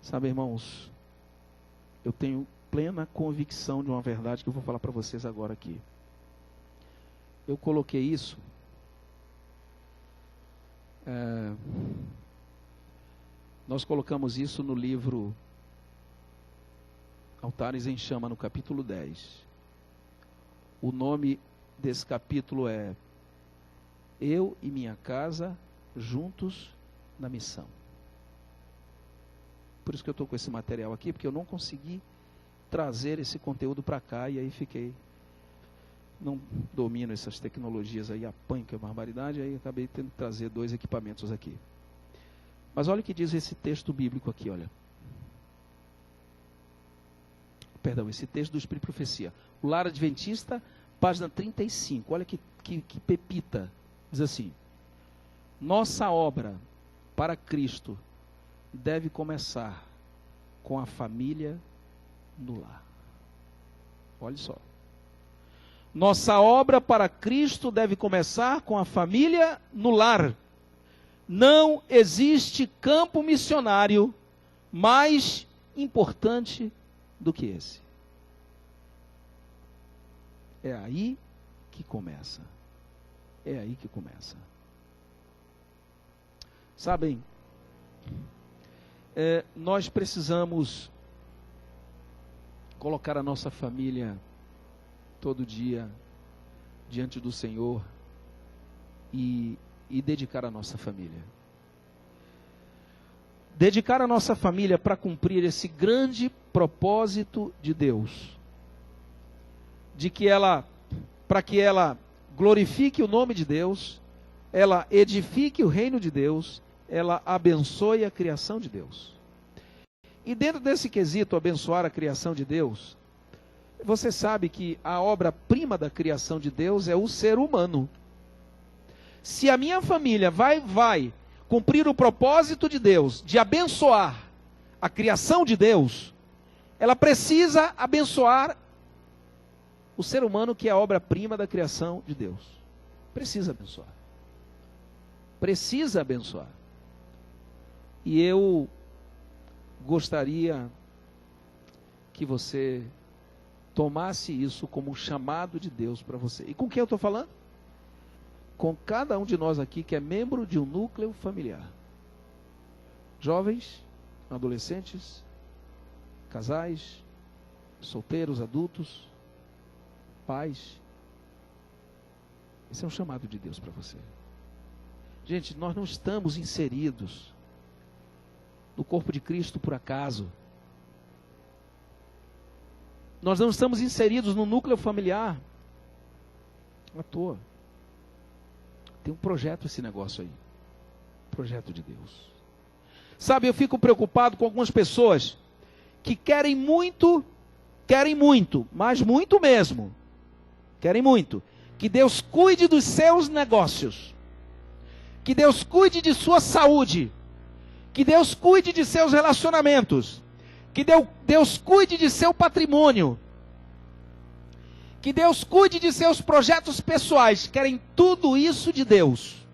Sabe, irmãos, eu tenho plena convicção de uma verdade que eu vou falar para vocês agora aqui. Eu coloquei isso nós colocamos isso no livro Altares em Chama, no capítulo 10. O nome desse capítulo é Eu e Minha Casa Juntos na Missão. Por isso que eu estou com esse material aqui, porque eu não consegui trazer esse conteúdo para cá, e aí não domino essas tecnologias aí, apanho que é uma barbaridade, aí acabei tendo que trazer 2 equipamentos aqui. Mas olha o que diz esse texto bíblico aqui, olha. Perdão, esse texto do Espírito e Profecia. O Lar Adventista, página 35. Olha que pepita. Diz assim: nossa obra para Cristo deve começar com a família no lar. Olha só. Nossa obra para Cristo deve começar com a família no lar. Não existe campo missionário mais importante do que esse. É aí que começa. É aí que começa. Sabem, nós precisamos colocar a nossa família todo dia diante do Senhor e dedicar a nossa família. Dedicar a nossa família para cumprir esse grande propósito de Deus. Para que ela glorifique o nome de Deus, ela edifique o reino de Deus, ela abençoe a criação de Deus. E dentro desse quesito, abençoar a criação de Deus, você sabe que a obra-prima da criação de Deus é o ser humano. Se a minha família vai cumprir o propósito de Deus, de abençoar a criação de Deus, ela precisa abençoar o ser humano, que é a obra-prima da criação de Deus. Precisa abençoar. Precisa abençoar. E eu gostaria que você tomasse isso como um chamado de Deus para você. E com quem eu estou falando? com cada um de nós aqui que é membro de um núcleo familiar. Jovens, adolescentes, casais, solteiros, adultos, pais. Esse é um chamado de Deus para você. Gente, nós não estamos inseridos no corpo de Cristo por acaso. Nós não estamos inseridos no núcleo familiar à toa. Tem um projeto esse negócio aí. Projeto de Deus. Sabe, eu fico preocupado com algumas pessoas que querem muito, mas muito mesmo. Querem muito. Que Deus cuide dos seus negócios. Que Deus cuide de sua saúde. Que Deus cuide de seus relacionamentos. Que Deus cuide de seu patrimônio. Que Deus cuide de seus projetos pessoais. Querem tudo isso de Deus.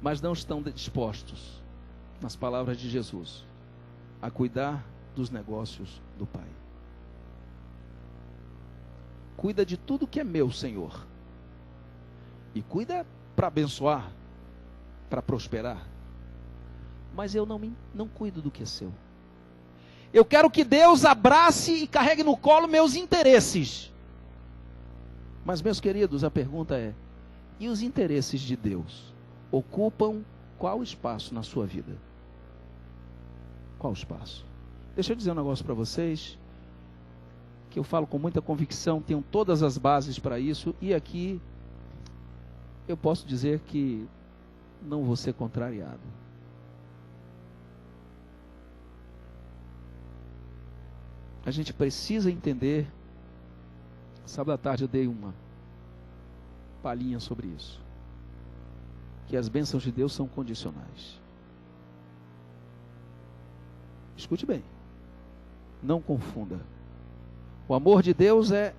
Mas não estão dispostos, nas palavras de Jesus, a cuidar dos negócios do Pai. Cuida de tudo que é meu, Senhor. E cuida para abençoar, para prosperar. Mas eu não cuido do que é seu. Eu quero que Deus abrace e carregue no colo meus interesses. Mas, meus queridos, a pergunta é: e os interesses de Deus ocupam qual espaço na sua vida? Qual espaço? Deixa eu dizer um negócio para vocês, que eu falo com muita convicção, tenho todas as bases para isso, e aqui eu posso dizer que não vou ser contrariado. A gente precisa entender. Sábado à tarde eu dei uma palhinha sobre isso. Que as bênçãos de Deus são condicionais. Escute bem. Não confunda. O amor de Deus é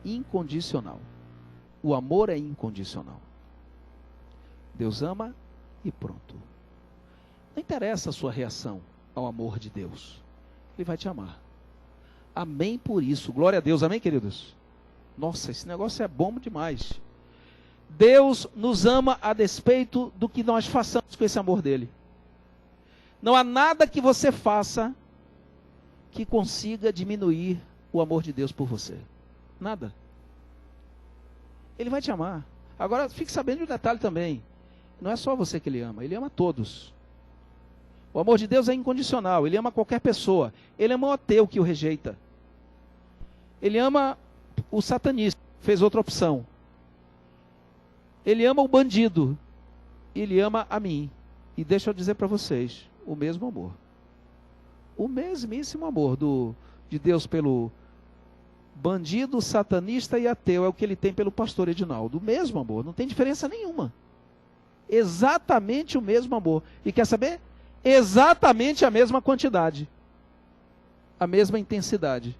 incondicional. O amor é incondicional. Deus ama e pronto. Não interessa a sua reação ao amor de Deus. Ele vai te amar. Amém por isso. Glória a Deus. Amém, queridos? Nossa, esse negócio é bom demais. Deus nos ama a despeito do que nós façamos com esse amor dele. Não há nada que você faça que consiga diminuir o amor de Deus por você. Nada. Ele vai te amar. Agora, fique sabendo de um detalhe também. Não é só você que ele ama todos. O amor de Deus é incondicional. Ele ama qualquer pessoa. Ele ama o ateu que o rejeita. Ele ama o satanista, fez outra opção. Ele ama o bandido. Ele ama a mim. E deixa eu dizer para vocês, o mesmo amor. O mesmíssimo amor de Deus pelo bandido, satanista e ateu é o que ele tem pelo pastor Edinaldo. O mesmo amor, não tem diferença nenhuma. Exatamente o mesmo amor. E quer saber? Exatamente a mesma quantidade. A mesma intensidade.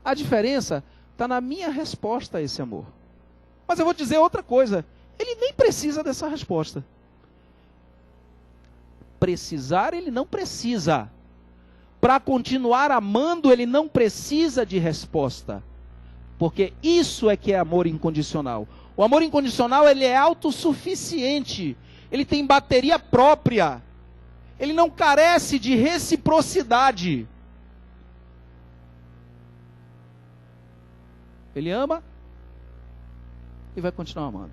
A diferença está na minha resposta a esse amor. Mas eu vou dizer outra coisa. Ele nem precisa dessa resposta. Precisar, ele não precisa. Para continuar amando, ele não precisa de resposta. Porque isso é que é amor incondicional. O amor incondicional, ele é autossuficiente. Ele tem bateria própria. Ele não carece de reciprocidade. Ele ama e vai continuar amando.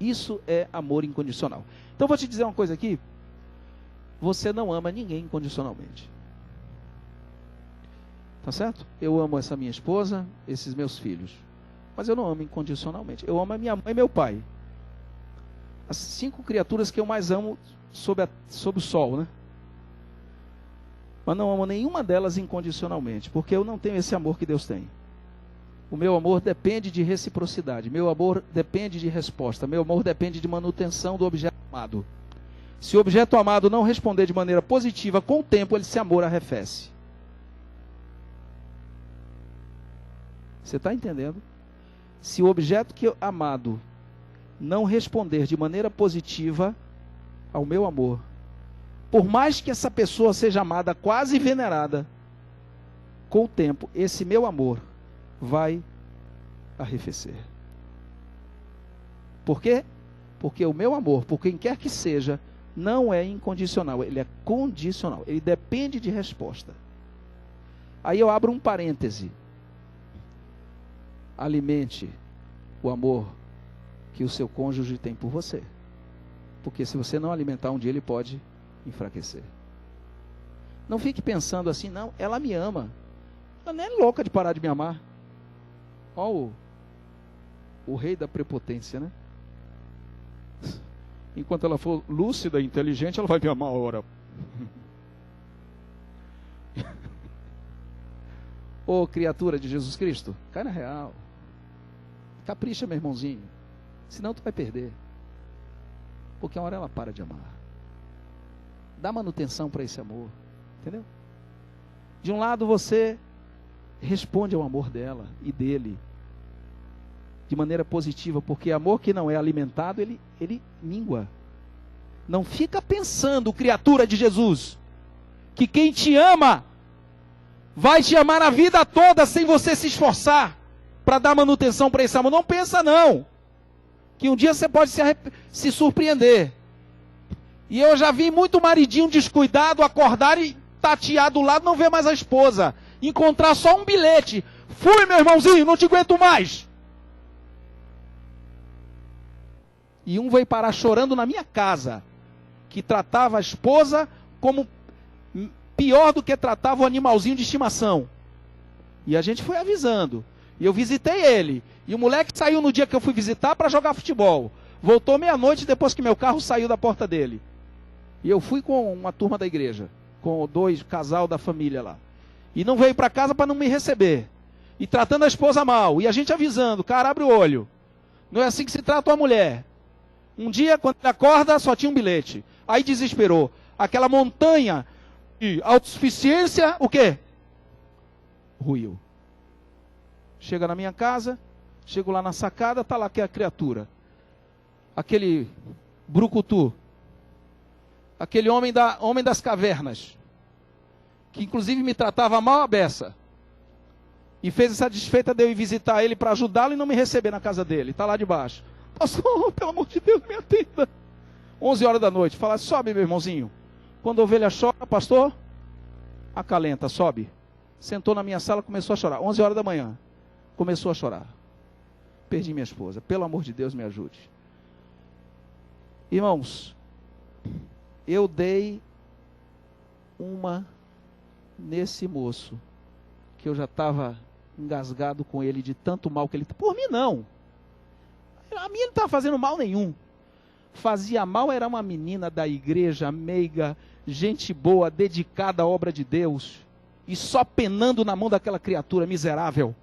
Isso é amor incondicional. Então eu vou te dizer uma coisa aqui. Você não ama ninguém incondicionalmente. Tá certo? Eu amo essa minha esposa, esses meus filhos. Mas eu não amo incondicionalmente. Eu amo a minha mãe e meu pai. As 5 criaturas que eu mais amo sob o sol, né? Mas não amo nenhuma delas incondicionalmente. Porque eu não tenho esse amor que Deus tem. O meu amor depende de reciprocidade. Meu amor depende de resposta. Meu amor depende de manutenção do objeto amado. Se o objeto amado não responder de maneira positiva, com o tempo esse amor arrefece. Você está entendendo? Se o objeto amado não responder de maneira positiva ao meu amor, por mais que essa pessoa seja amada, quase venerada, com o tempo, esse meu amor vai arrefecer. Por quê? Porque o meu amor, por quem quer que seja, não é incondicional, ele é condicional, ele depende de resposta. Aí eu abro um parêntese. Alimente o amor que o seu cônjuge tem por você. Porque se você não alimentar, um dia ele pode enfraquecer. Não fique pensando assim, não, ela me ama. Ela nem é louca de parar de me amar. Olha o rei da prepotência, né? Enquanto ela for lúcida e inteligente, ela vai me amar a hora. Ô criatura de Jesus Cristo, cai na real. Capricha, meu irmãozinho. Senão tu vai perder. Porque uma hora ela para de amar. Dá manutenção para esse amor. Entendeu? De um lado você responde ao amor dela e dele de maneira positiva, porque amor que não é alimentado, ele mingua. Não fica pensando, criatura de Jesus, que quem te ama vai te amar a vida toda sem você se esforçar para dar manutenção para esse amor. Não pensa não, que um dia você pode se surpreender. E eu já vi muito maridinho descuidado acordar e tatear do lado, não ver mais a esposa, encontrar só um bilhete. Fui, meu irmãozinho, não te aguento mais. E um veio parar chorando na minha casa, que tratava a esposa como pior do que tratava o animalzinho de estimação. E a gente foi avisando. E eu visitei ele. E o moleque saiu no dia que eu fui visitar para jogar futebol. Voltou meia-noite depois que meu carro saiu da porta dele. E eu fui com uma turma da igreja, com dois casal da família lá. E não veio para casa para não me receber. E tratando a esposa mal. E a gente avisando, cara, abre o olho. Não é assim que se trata uma mulher. Um dia, quando ele acorda, só tinha um bilhete. Aí desesperou. Aquela montanha de autossuficiência, o quê? Ruiu. Chega na minha casa, chego lá na sacada, está lá que é a criatura. Aquele brucutu. Aquele homem das cavernas. Que inclusive me tratava mal a beça. E fez essa desfeita de eu ir visitar ele para ajudá-lo e não me receber na casa dele. Está lá debaixo. Pastor, pelo amor de Deus, me atenda. 11 horas da noite. Fala, sobe, meu irmãozinho. Quando a ovelha chora, pastor, acalenta, sobe. Sentou na minha sala, começou a chorar. 11 horas da manhã. Começou a chorar. Perdi minha esposa. Pelo amor de Deus, me ajude. Irmãos, eu dei uma nesse moço, que eu já estava engasgado com ele de tanto mal que ele... Por mim, não. A minha não estava fazendo mal nenhum. Fazia mal era uma menina da igreja, meiga, gente boa, dedicada à obra de Deus, e só penando na mão daquela criatura miserável.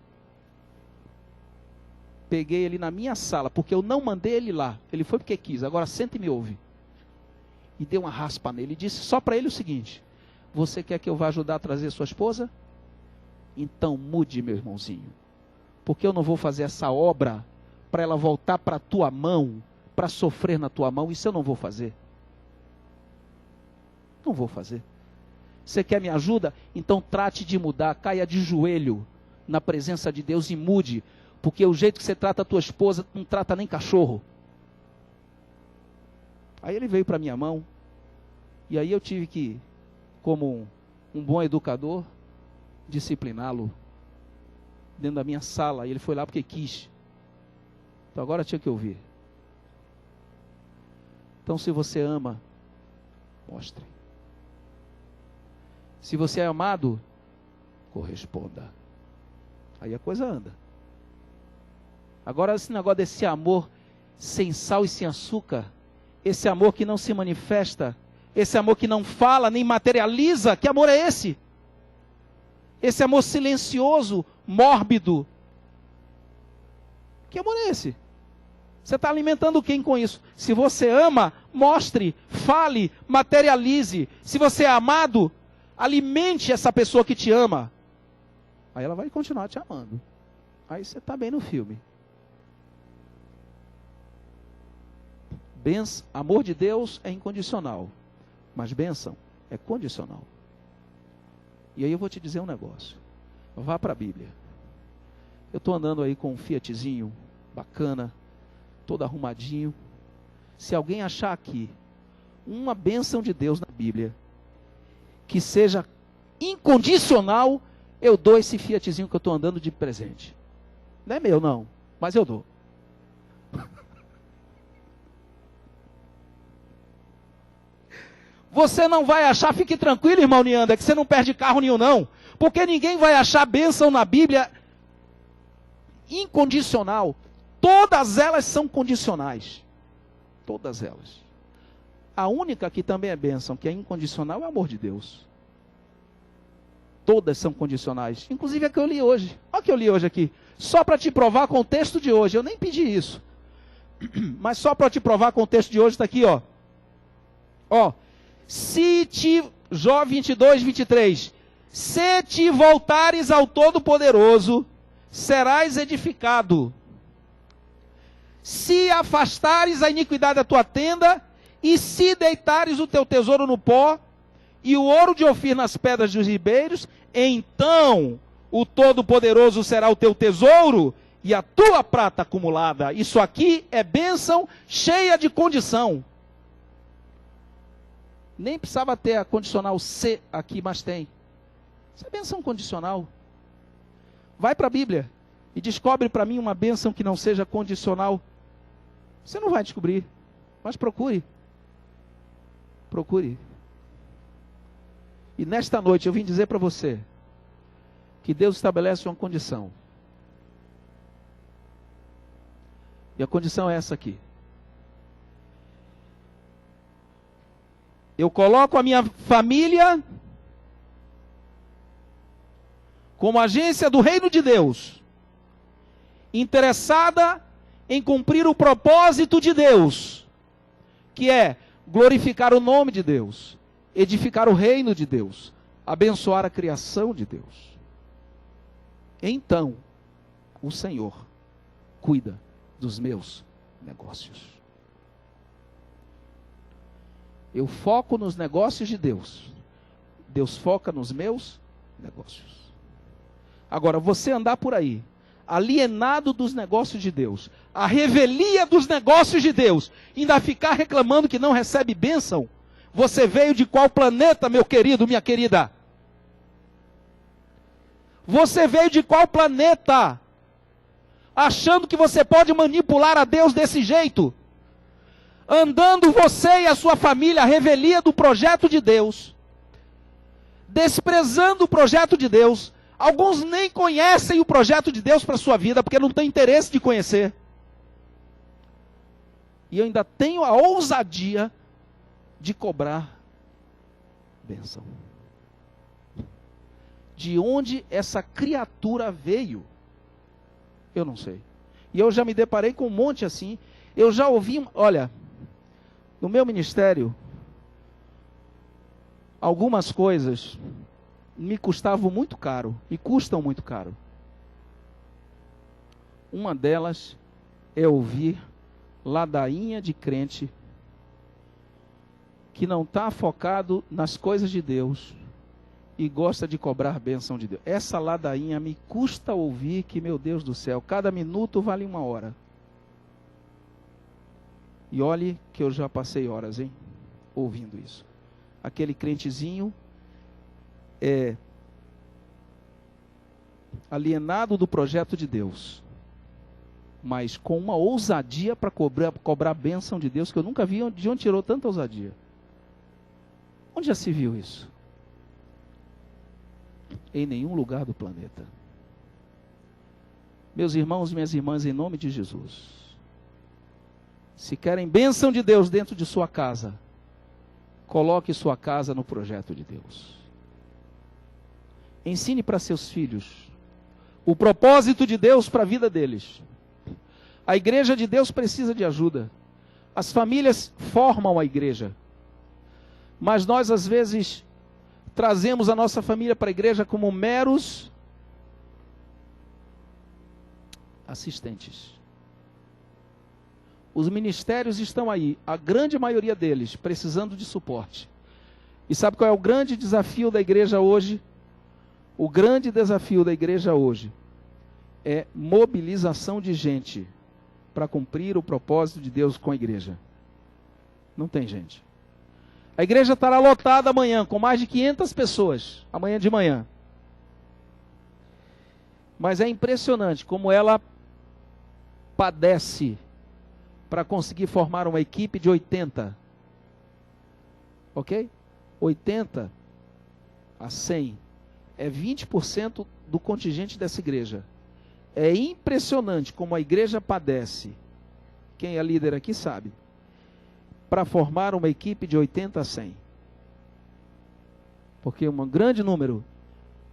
Peguei ele na minha sala, porque eu não mandei ele lá. Ele foi porque quis, agora senta e me ouve. E dei uma raspa nele e disse só para ele o seguinte: você quer que eu vá ajudar a trazer sua esposa? Então mude, meu irmãozinho, porque eu não vou fazer essa obra para ela voltar para a tua mão, para sofrer na tua mão. Isso eu não vou fazer. Não vou fazer. Você quer me ajuda? Então trate de mudar, caia de joelho na presença de Deus e mude, porque o jeito que você trata a tua esposa não trata nem cachorro. Aí ele veio para minha mão, e aí eu tive que, como um bom educador, discipliná-lo dentro da minha sala. E ele foi lá porque quis. Então agora tinha que ouvir. Então, se você ama, mostre. Se você é amado, corresponda. Aí a coisa anda. Agora, esse negócio desse amor sem sal e sem açúcar, esse amor que não se manifesta, esse amor que não fala nem materializa, que amor é esse? Esse amor silencioso, mórbido. Que amor é esse? Você está alimentando quem com isso? Se você ama, mostre, fale, materialize. Se você é amado, alimente essa pessoa que te ama. Aí ela vai continuar te amando. Aí você está bem no filme. Amor de Deus é incondicional, mas bênção é condicional. E aí eu vou te dizer um negócio. Vá para a Bíblia. Eu estou andando aí com um Fiatzinho bacana, todo arrumadinho. Se alguém achar aqui uma bênção de Deus na Bíblia, que seja incondicional, eu dou esse Fiatzinho que eu estou andando de presente. Não é meu não, mas eu dou. Você não vai achar, fique tranquilo, irmão Neander, que você não perde carro nenhum não. Porque ninguém vai achar bênção na Bíblia incondicional. Todas elas são condicionais. Todas elas. A única que também é bênção, que é incondicional, é o amor de Deus. Todas são condicionais. Inclusive a que eu li hoje. Olha a que eu li hoje aqui. Só para te provar com o texto de hoje. Eu nem pedi isso. Mas só para te provar com o texto de hoje está aqui, ó. Ó. Jó 22, 23. Se te voltares ao Todo-Poderoso, serás edificado. Se afastares a iniquidade da tua tenda, e se deitares o teu tesouro no pó, e o ouro de Ofir nas pedras dos ribeiros, então o Todo-Poderoso será o teu tesouro, e a tua prata acumulada. Isso aqui é bênção cheia de condição. Nem precisava ter a condicional se aqui, mas tem. Isso é bênção condicional. Vai para a Bíblia e descobre para mim uma bênção que não seja condicional. Você não vai descobrir, mas procure. Procure. E nesta noite eu vim dizer para você que Deus estabelece uma condição. E a condição é essa aqui. Eu coloco a minha família como agência do reino de Deus, interessada em cumprir o propósito de Deus, que é glorificar o nome de Deus, edificar o reino de Deus, abençoar a criação de Deus. Então, o Senhor cuida dos meus negócios. Eu foco nos negócios de Deus. Deus foca nos meus negócios. Agora, você andar por aí, alienado dos negócios de Deus, a revelia dos negócios de Deus, ainda ficar reclamando que não recebe bênção, você veio de qual planeta, meu querido, minha querida? Você veio de qual planeta? Achando que você pode manipular a Deus desse jeito? Andando você e a sua família a revelia do projeto de Deus, desprezando o projeto de Deus. Alguns nem conhecem o projeto de Deus para a sua vida, porque não tem interesse de conhecer. E eu ainda tenho a ousadia de cobrar bênção. De onde essa criatura veio? Eu não sei. E eu já me deparei com um monte assim. Eu já ouvi, olha, no meu ministério, algumas coisas me custavam muito caro, e custam muito caro. Uma delas é ouvir ladainha de crente que não está focado nas coisas de Deus e gosta de cobrar bênção de Deus. Essa ladainha me custa ouvir, que, meu Deus do céu, cada minuto vale 1 hora. E olhe que eu já passei horas, hein, ouvindo isso. Aquele crentezinho alienado do projeto de Deus, mas com uma ousadia para cobrar bênção de Deus, que eu nunca vi de onde tirou tanta ousadia. Onde já se viu isso? Em nenhum lugar do planeta. Meus irmãos e minhas irmãs, em nome de Jesus, se querem bênção de Deus dentro de sua casa, coloque sua casa no projeto de Deus. Ensine para seus filhos o propósito de Deus para a vida deles. A igreja de Deus precisa de ajuda. As famílias formam a igreja. Mas nós, às vezes, trazemos a nossa família para a igreja como meros assistentes. Os ministérios estão aí, a grande maioria deles, precisando de suporte. E sabe qual é o grande desafio da igreja hoje? O grande desafio da igreja hoje é mobilização de gente para cumprir o propósito de Deus com a igreja. Não tem gente. A igreja estará lotada amanhã, com mais de 500 pessoas, amanhã de manhã. Mas é impressionante como ela padece para conseguir formar uma equipe de 80. Ok? 80 a 100 é 20% do contingente dessa igreja. É impressionante como a igreja padece, quem é líder aqui sabe, para formar uma equipe de 80 a 100. Porque um grande número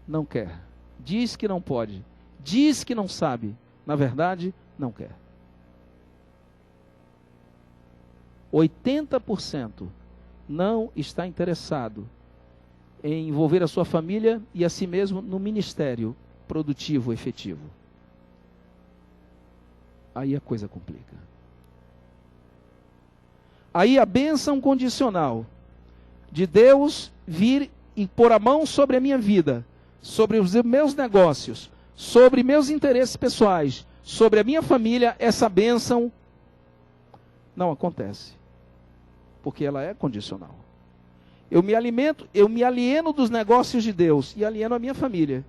não quer, diz que não pode, diz que não sabe, na verdade, não quer. 80% não está interessado em envolver a sua família e a si mesmo no ministério produtivo, efetivo. Aí a coisa complica. Aí a bênção condicional de Deus vir e pôr a mão sobre a minha vida, sobre os meus negócios, sobre meus interesses pessoais, sobre a minha família, essa bênção não acontece. Porque ela é condicional. Eu me alieno dos negócios de Deus e alieno a minha família.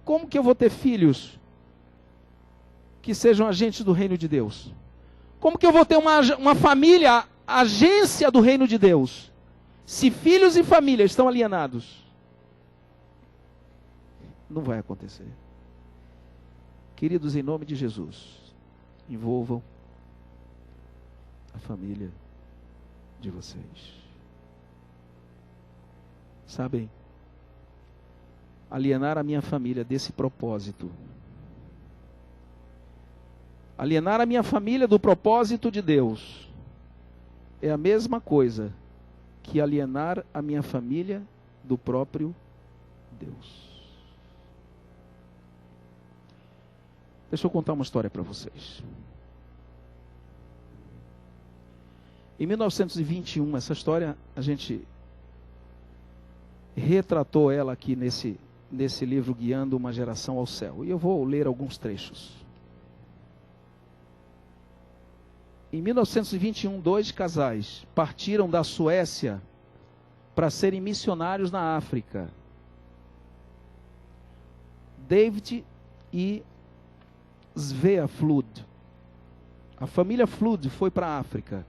Como que eu vou ter filhos que sejam agentes do reino de Deus? Como que eu vou ter uma família, agência do reino de Deus, se filhos e família estão alienados? Não vai acontecer. Queridos, em nome de Jesus, envolvam a família de vocês. Sabem, alienar a minha família desse propósito, alienar a minha família do propósito de Deus, é a mesma coisa que alienar a minha família do próprio Deus. Deixa eu contar uma história para vocês. Em 1921, essa história, a gente retratou ela aqui nesse livro, Guiando uma Geração ao Céu. E eu vou ler alguns trechos. Em 1921, 2 casais partiram da Suécia para serem missionários na África. David e Svea Flood. A família Flood foi para a África.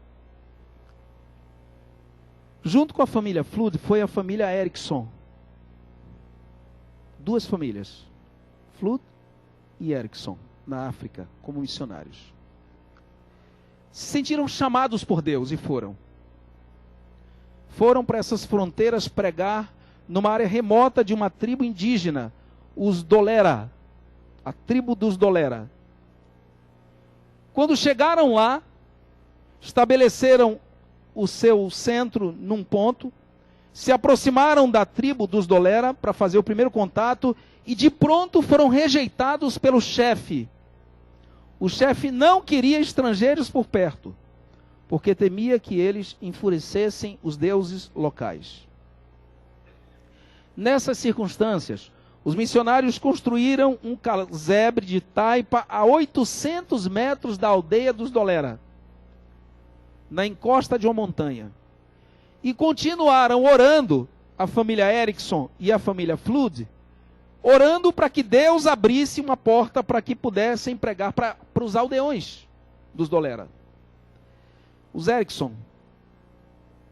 Junto com a família Flood foi a família Erickson. 2 famílias, Flood e Erickson, na África, como missionários. Se sentiram chamados por Deus e foram. Foram para essas fronteiras pregar numa área remota de uma tribo indígena, os Dolera, a tribo dos Dolera. Quando chegaram lá, estabeleceram o seu centro num ponto, se aproximaram da tribo dos Dolera para fazer o primeiro contato e de pronto foram rejeitados pelo chefe. O chefe não queria estrangeiros por perto, porque temia que eles enfurecessem os deuses locais. Nessas circunstâncias, os missionários construíram um casebre de taipa a 800 metros da aldeia dos Dolera, na encosta de uma montanha. E continuaram orando, a família Erickson e a família Flood, orando para que Deus abrisse uma porta para que pudessem pregar para os aldeões dos Dolera. Os Erickson,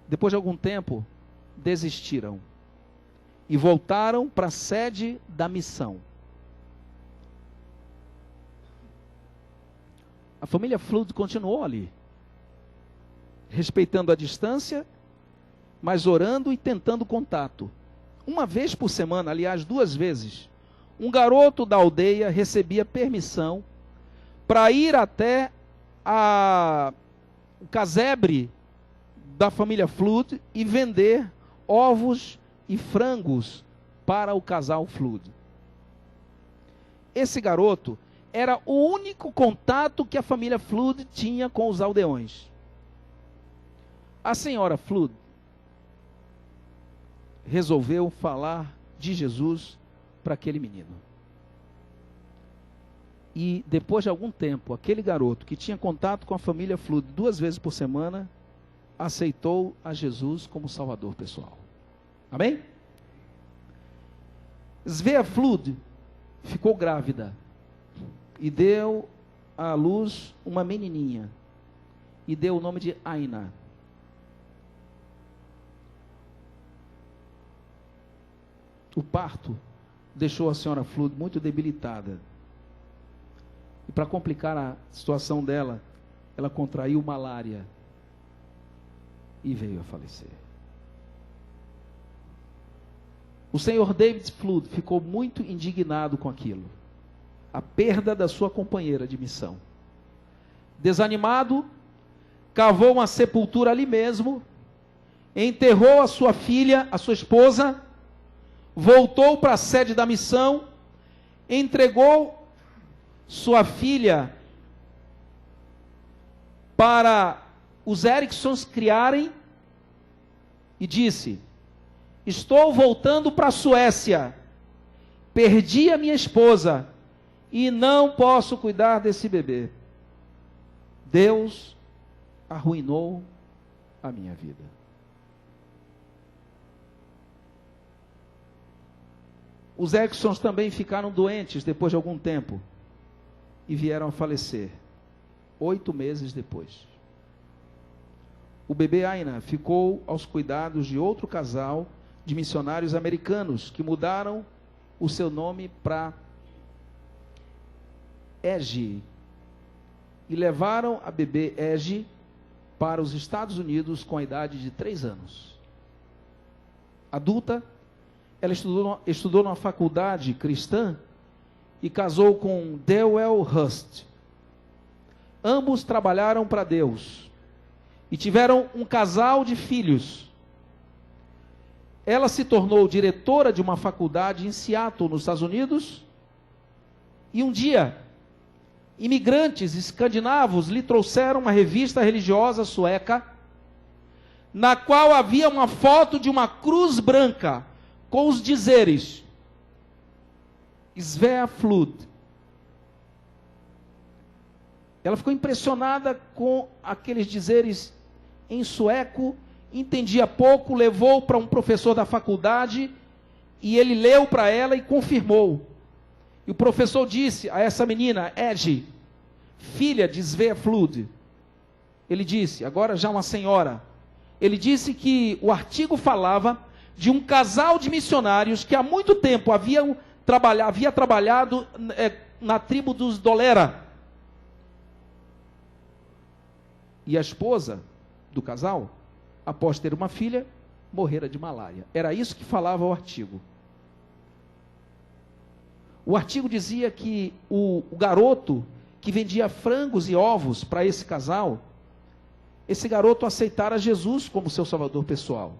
depois de algum tempo, desistiram e voltaram para a sede da missão. A família Flood continuou ali, respeitando a distância, mas orando e tentando contato. Uma vez por semana, aliás, 2 vezes, um garoto da aldeia recebia permissão para ir até o casebre da família Flood e vender ovos e frangos para o casal Flood. Esse garoto era o único contato que a família Flood tinha com os aldeões. A senhora Flood resolveu falar de Jesus para aquele menino. E depois de algum tempo, aquele garoto que tinha contato com a família Flood 2 vezes por semana, aceitou a Jesus como Salvador pessoal. Amém? Svea Flood ficou grávida e deu à luz uma menininha e deu o nome de Aina. O parto deixou a senhora Flood muito debilitada. E para complicar a situação dela, ela contraiu malária e veio a falecer. O senhor David Flood ficou muito indignado com aquilo. A perda da sua companheira de missão. Desanimado, cavou uma sepultura ali mesmo, enterrou a sua filha, a sua esposa, voltou para a sede da missão, entregou sua filha para os Ericksons criarem e disse: estou voltando para a Suécia, perdi a minha esposa e não posso cuidar desse bebê. Deus arruinou a minha vida. Os Ericksons também ficaram doentes depois de algum tempo e vieram a falecer 8 meses depois. O bebê Aina ficou aos cuidados de outro casal de missionários americanos que mudaram o seu nome para Egi e levaram a bebê Egi para os Estados Unidos com a idade de 3 anos. Adulta, ela estudou numa faculdade cristã e casou com Dewell Hurst. Ambos trabalharam para Deus e tiveram um casal de filhos. Ela se tornou diretora de uma faculdade em Seattle, nos Estados Unidos, e um dia, imigrantes escandinavos lhe trouxeram uma revista religiosa sueca, na qual havia uma foto de uma cruz branca, com os dizeres: Svea Flood. Ela ficou impressionada com aqueles dizeres em sueco, entendia pouco, levou para um professor da faculdade, e ele leu para ela e confirmou. E o professor disse a essa menina, Egi, filha de Svea Flood, ele disse, agora já uma senhora, ele disse que o artigo falava de um casal de missionários que há muito tempo havia trabalhado na tribo dos Dolera. E a esposa do casal, após ter uma filha, morrera de malária. Era isso que falava o artigo. O artigo dizia que o garoto que vendia frangos e ovos para esse casal, esse garoto aceitara Jesus como seu salvador pessoal.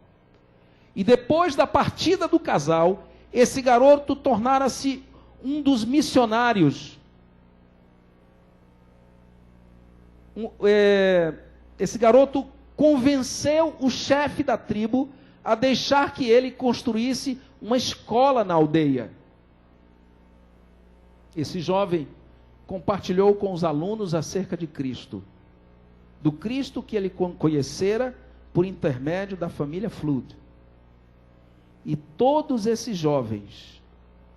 E depois da partida do casal, esse garoto tornara-se um dos missionários. Esse garoto convenceu o chefe da tribo a deixar que ele construísse uma escola na aldeia. Esse jovem compartilhou com os alunos acerca de Cristo, do Cristo que ele conhecera por intermédio da família Flood. E todos esses jovens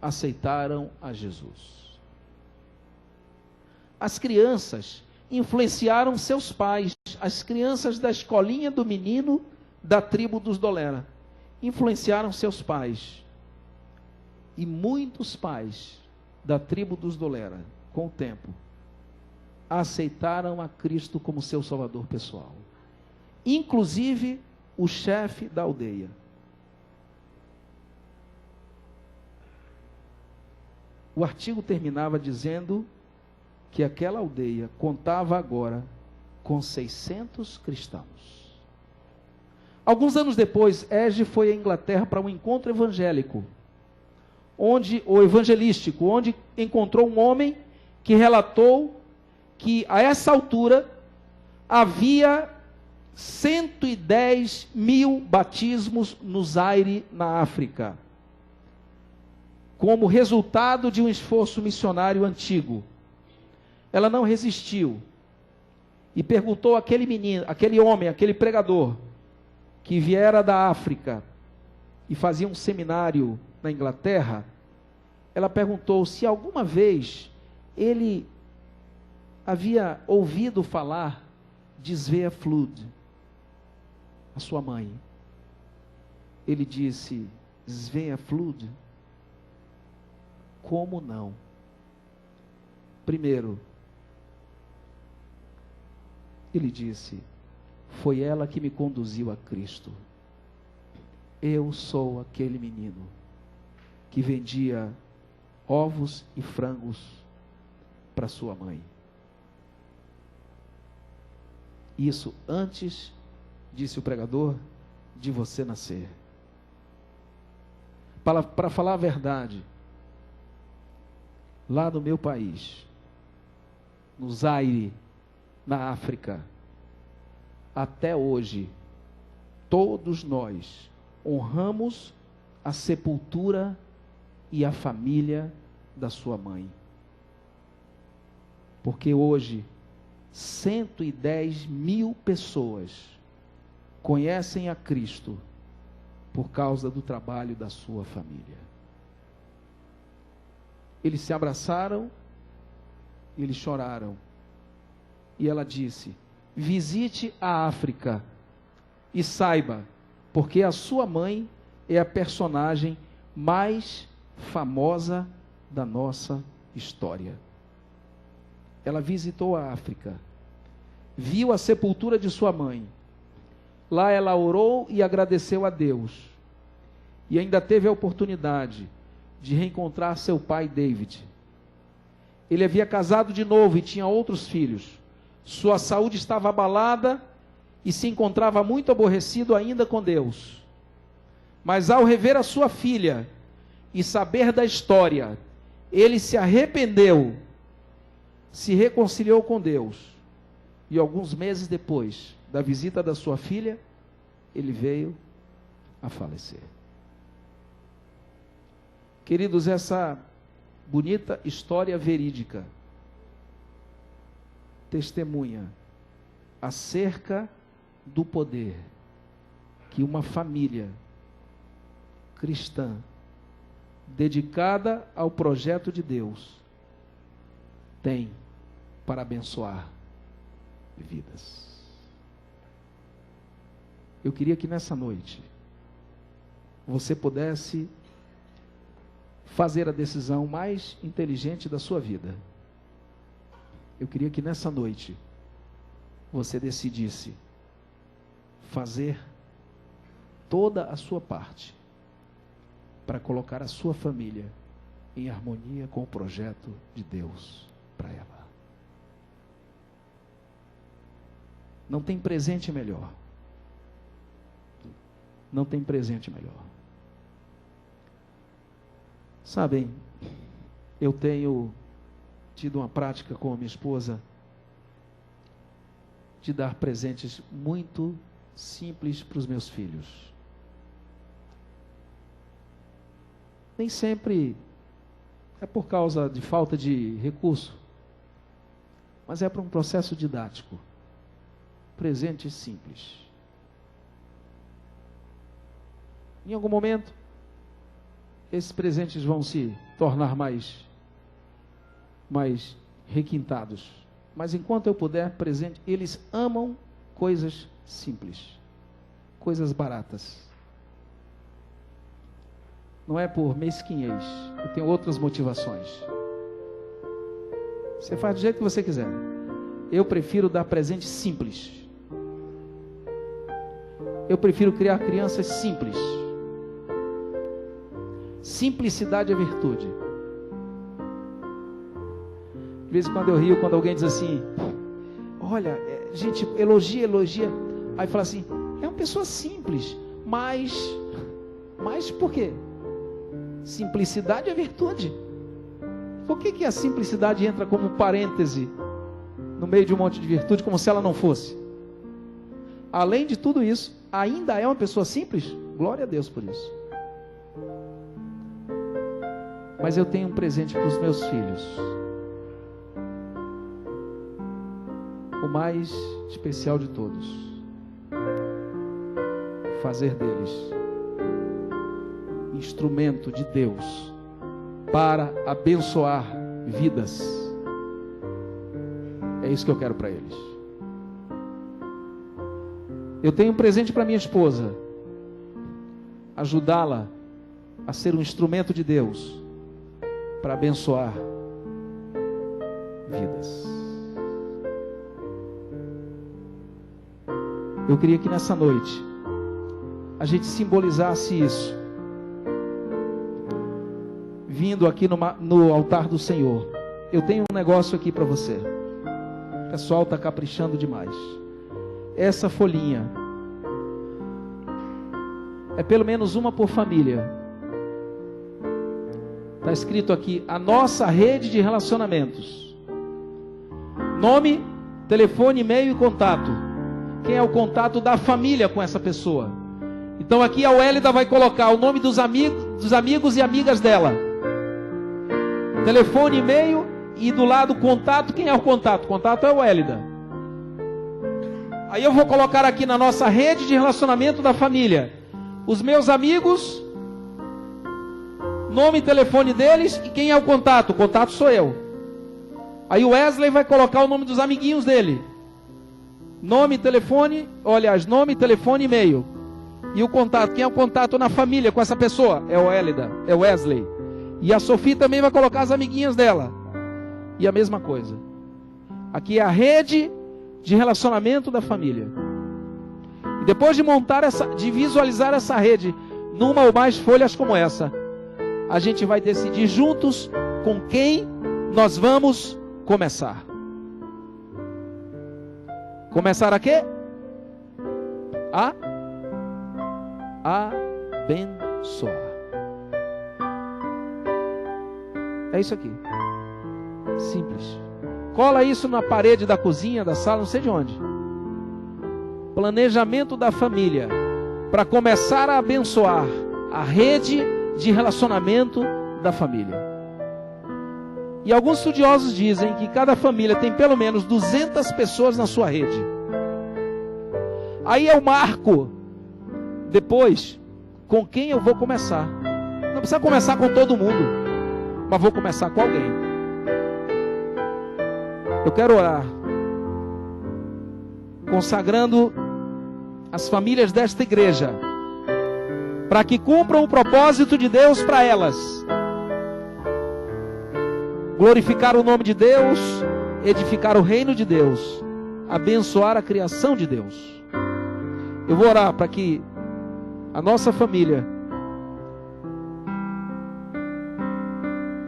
aceitaram a Jesus. As crianças influenciaram seus pais, as crianças da escolinha do menino da tribo dos Dolera, influenciaram seus pais. E muitos pais da tribo dos Dolera, com o tempo, aceitaram a Cristo como seu salvador pessoal. Inclusive o chefe da aldeia. O artigo terminava dizendo que aquela aldeia contava agora com 600 cristãos. Alguns anos depois, Egi foi à Inglaterra para um encontro evangelístico, onde encontrou um homem que relatou que a essa altura havia 110 mil batismos no Zaire, na África, como resultado de um esforço missionário antigo. ela não resistiu e perguntou àquele menino, aquele homem, aquele pregador, que viera da África e fazia um seminário na Inglaterra, ela perguntou se alguma vez ele havia ouvido falar de Svea Flood, a sua mãe. Ele disse: Svea Flood? Como não? Primeiro, ele disse: foi ela que me conduziu a Cristo. Eu sou aquele menino que vendia ovos e frangos para sua mãe. Isso antes, disse o pregador, de você nascer. Para falar a verdade, lá no meu país, no Zaire, na África, até hoje, todos nós honramos a sepultura e a família da sua mãe. Porque hoje, 110 mil pessoas conhecem a Cristo por causa do trabalho da sua família. Eles se abraçaram, eles choraram. E ela disse: visite a África e saiba, porque a sua mãe é a personagem mais famosa da nossa história. Ela visitou a África, viu a sepultura de sua mãe. Lá ela orou e agradeceu a Deus. E ainda teve a oportunidade de reencontrar seu pai David. Ele havia casado de novo e tinha outros filhos. Sua saúde estava abalada e se encontrava muito aborrecido ainda com Deus. Mas ao rever a sua filha e saber da história, ele se arrependeu, se reconciliou com Deus. E alguns meses depois da visita da sua filha, ele veio a falecer. Queridos, essa bonita história verídica testemunha acerca do poder que uma família cristã dedicada ao projeto de Deus tem para abençoar vidas. Eu queria que nessa noite você pudesse fazer a decisão mais inteligente da sua vida. Eu queria que nessa noite você decidisse fazer toda a sua parte para colocar a sua família em harmonia com o projeto de Deus para ela. Não tem presente melhor. Não tem presente melhor. Sabem, eu tenho tido uma prática com a minha esposa de dar presentes muito simples para os meus filhos. Nem sempre é por causa de falta de recurso, mas é para um processo didático. Presentes simples. Em algum momento, esses presentes vão se tornar mais requintados. Mas enquanto eu puder, presente, eles amam coisas simples, coisas baratas. Não é por mesquinhez, eu tenho outras motivações. Você faz do jeito que você quiser. Eu prefiro dar presentes simples. Eu prefiro criar crianças simples. Simplicidade é virtude. De vez em quando eu rio quando alguém diz assim: olha, gente, elogia. Aí fala assim: é uma pessoa simples, mas por quê? Simplicidade é virtude. Por que a simplicidade entra como parêntese no meio de um monte de virtude, como se ela não fosse? Além de tudo isso, ainda é uma pessoa simples? Glória a Deus por isso. Mas eu tenho um presente para os meus filhos. o mais especial de todos: fazer deles instrumento de Deus para abençoar vidas. É isso que eu quero para eles. Eu tenho um presente para minha esposa: ajudá-la a ser um instrumento de Deus para abençoar vidas. Eu queria que nessa noite a gente simbolizasse isso, vindo aqui no altar do Senhor. Eu tenho um negócio aqui para você. O pessoal está caprichando demais. Essa folhinha é pelo menos uma por família. Está escrito aqui: a nossa rede de relacionamentos. Nome, telefone, e-mail e contato. Quem é o contato da família com essa pessoa? Então aqui a Wélida vai colocar o nome dos amigos e amigas dela. Telefone, e-mail e do lado contato. Quem é o contato? O contato é a Wélida. Aí eu vou colocar aqui na nossa rede de relacionamento da família os meus amigos, nome e telefone deles e quem é o contato? O contato sou eu. Aí o Wesley vai colocar o nome dos amiguinhos dele. Nome, telefone, nome, telefone e e-mail. E o contato, quem é o contato na família com essa pessoa? É o Hélida, é o Wesley. E a Sofia também vai colocar as amiguinhas dela. E a mesma coisa. Aqui é a rede de relacionamento da família. E depois de de visualizar essa rede numa ou mais folhas como essa, a gente vai decidir juntos com quem nós vamos começar. Começar a quê? A abençoar. É isso aqui. Simples. Cola isso na parede da cozinha, da sala, não sei de onde. Planejamento da família para começar a abençoar a rede de relacionamento da família. E alguns estudiosos dizem que cada família tem pelo menos 200 pessoas na sua rede. Aí eu marco depois com quem eu vou começar. Não precisa começar com todo mundo, mas vou começar com alguém. Eu quero orar consagrando as famílias desta igreja para que cumpram o propósito de Deus para elas. Glorificar o nome de Deus, edificar o reino de Deus, abençoar a criação de Deus. Eu vou orar para que a nossa família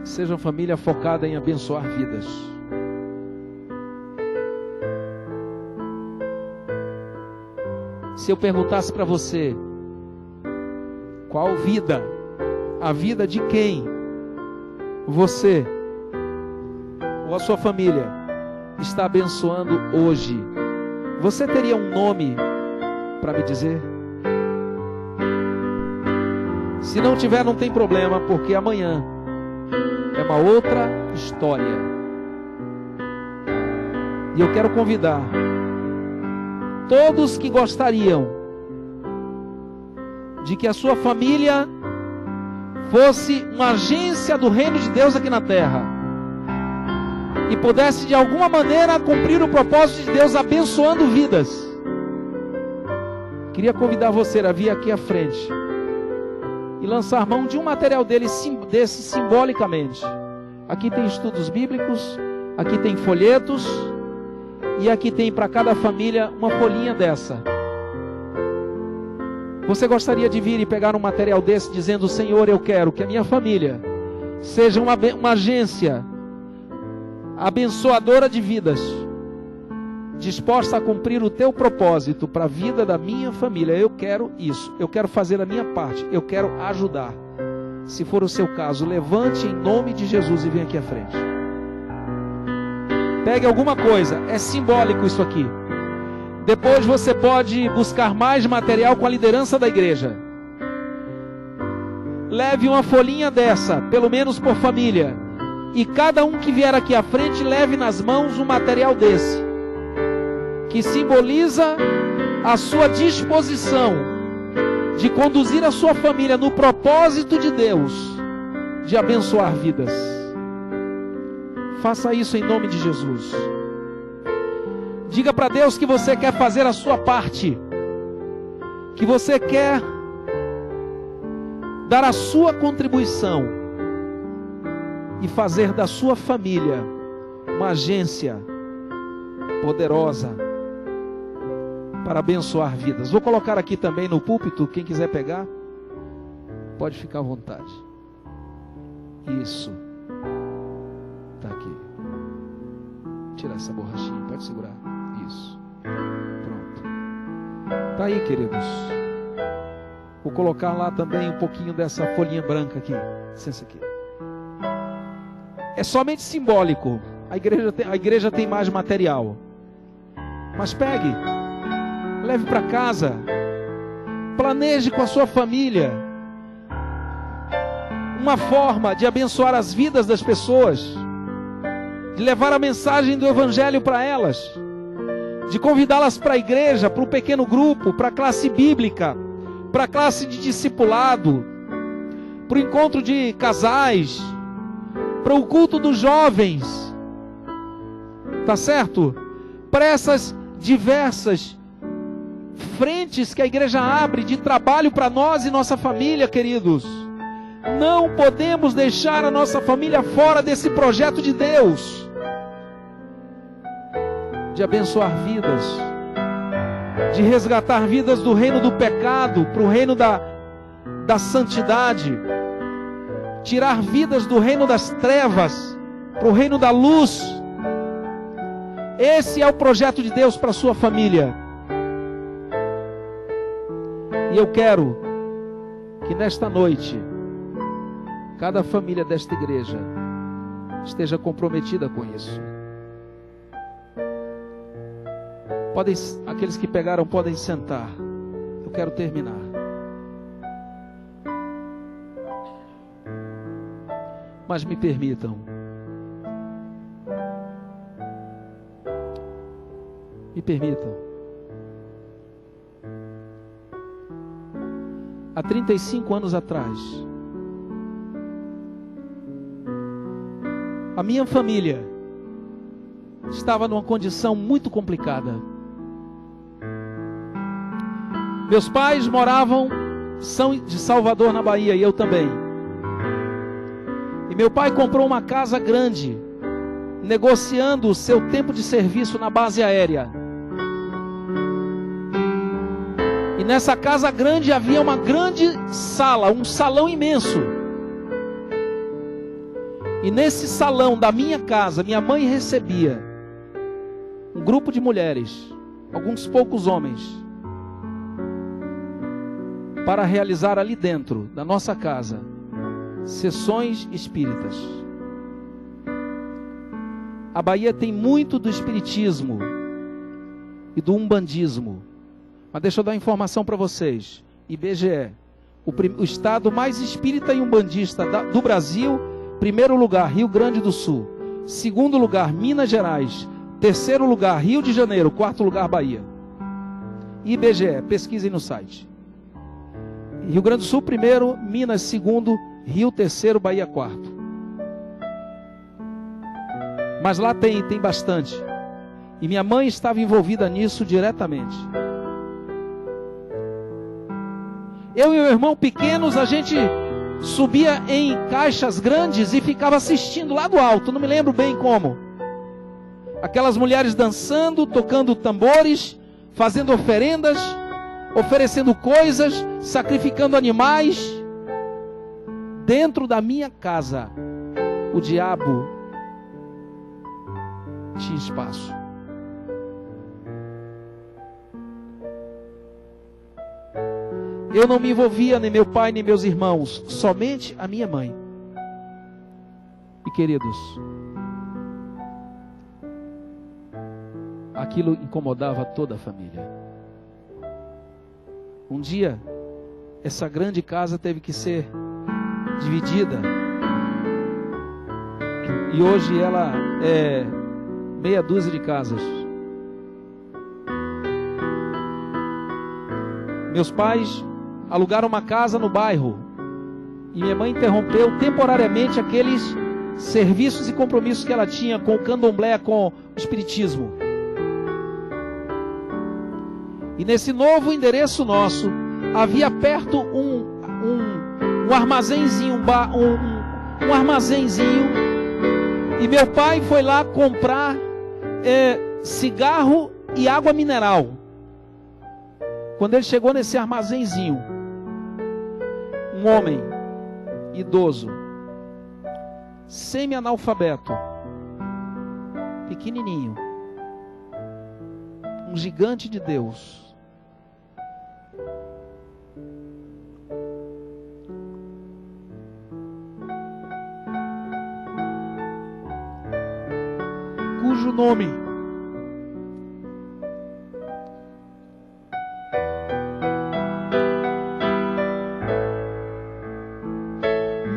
seja uma família focada em abençoar vidas. Se eu perguntasse para você, qual vida, a vida de quem você ou a sua família está abençoando hoje, você teria um nome para me dizer? Se não tiver, não tem problema, porque amanhã é uma outra história. E eu quero convidar todos que gostariam de que a sua família fosse uma agência do reino de Deus aqui na terra e pudesse de alguma maneira cumprir o propósito de Deus abençoando vidas. Queria convidar você a vir aqui à frente e lançar mão de um material desse simbolicamente. Aqui tem estudos bíblicos, aqui tem folhetos e aqui tem para cada família uma folhinha dessa. Você gostaria de vir e pegar um material desse dizendo: Senhor, eu quero que a minha família seja uma agência abençoadora de vidas, disposta a cumprir o teu propósito para a vida da minha família. Eu quero isso, eu quero fazer a minha parte, eu quero ajudar. Se for o seu caso, levante em nome de Jesus e venha aqui à frente. Pegue alguma coisa, é simbólico isso aqui. Depois você pode buscar mais material com a liderança da igreja. Leve uma folhinha dessa, pelo menos por família. E cada um que vier aqui à frente, leve nas mãos um material desse. que simboliza a sua disposição de conduzir a sua família no propósito de Deus, de abençoar vidas. Faça isso em nome de Jesus. Diga para Deus que você quer fazer a sua parte, que você quer dar a sua contribuição e fazer da sua família uma agência poderosa para abençoar vidas. Vou colocar aqui também no púlpito, quem quiser pegar, pode ficar à vontade. Isso. Está aqui. Tirar essa borrachinha, pode segurar. Isso. Pronto. Está aí, queridos. Vou colocar lá também um pouquinho dessa folhinha branca aqui. Licença aqui. É somente simbólico. A igreja tem mais material. Mas pegue, leve para casa, planeje com a sua família uma forma de abençoar as vidas das pessoas, de levar a mensagem do Evangelho para elas, de convidá-las para a igreja, para o pequeno grupo, para a classe bíblica, para a classe de discipulado, para o encontro de casais, para o culto dos jovens, tá certo? Para essas diversas frentes que a igreja abre de trabalho para nós e nossa família, queridos. Não podemos deixar a nossa família fora desse projeto de Deus, de abençoar vidas, de resgatar vidas do reino do pecado para o reino da santidade, tirar vidas do reino das trevas para o reino da luz. Esse é o projeto de Deus para a sua família. E eu quero que nesta noite, cada família desta igreja esteja comprometida com isso. Aqueles que pegaram podem sentar. Eu quero terminar. Mas me permitam. Me permitam. Há 35 anos atrás, a minha família estava numa condição muito complicada. Meus pais são de Salvador, na Bahia, e eu também. E meu pai comprou uma casa grande, negociando o seu tempo de serviço na base aérea. E nessa casa grande havia uma grande sala, um salão imenso. E nesse salão da minha casa, minha mãe recebia um grupo de mulheres, alguns poucos homens, para realizar ali dentro da nossa casa sessões espíritas. A Bahia tem muito do espiritismo e do umbandismo. Mas deixa eu dar uma informação para vocês. IBGE, o estado mais espírita e umbandista do Brasil. Primeiro lugar, Rio Grande do Sul. Segundo lugar, Minas Gerais. Terceiro lugar, Rio de Janeiro. Quarto lugar, Bahia. IBGE, pesquisem no site. Rio Grande do Sul primeiro, Minas segundo, Rio terceiro, Bahia quarto. Mas lá tem bastante. E minha mãe estava envolvida nisso diretamente. Eu e meu irmão pequenos, a gente subia em caixas grandes e ficava assistindo lá do alto, não me lembro bem como. Aquelas mulheres dançando, tocando tambores, fazendo oferendas, oferecendo coisas, sacrificando animais. Dentro da minha casa, o diabo tinha espaço. Eu não me envolvia, nem meu pai, nem meus irmãos, somente a minha mãe. E queridos, aquilo incomodava toda a família. Um dia, essa grande casa teve que ser dividida. E hoje ela é meia dúzia de casas. Meus pais alugaram uma casa no bairro e minha mãe interrompeu temporariamente aqueles serviços e compromissos que ela tinha com o candomblé, com o espiritismo. E nesse novo endereço nosso, havia perto um armazenzinho, um armazenzinho, e meu pai foi lá comprar cigarro e água mineral. Quando ele chegou nesse armazenzinho, um homem idoso, semi-analfabeto, pequenininho, um gigante de Deus, cujo nome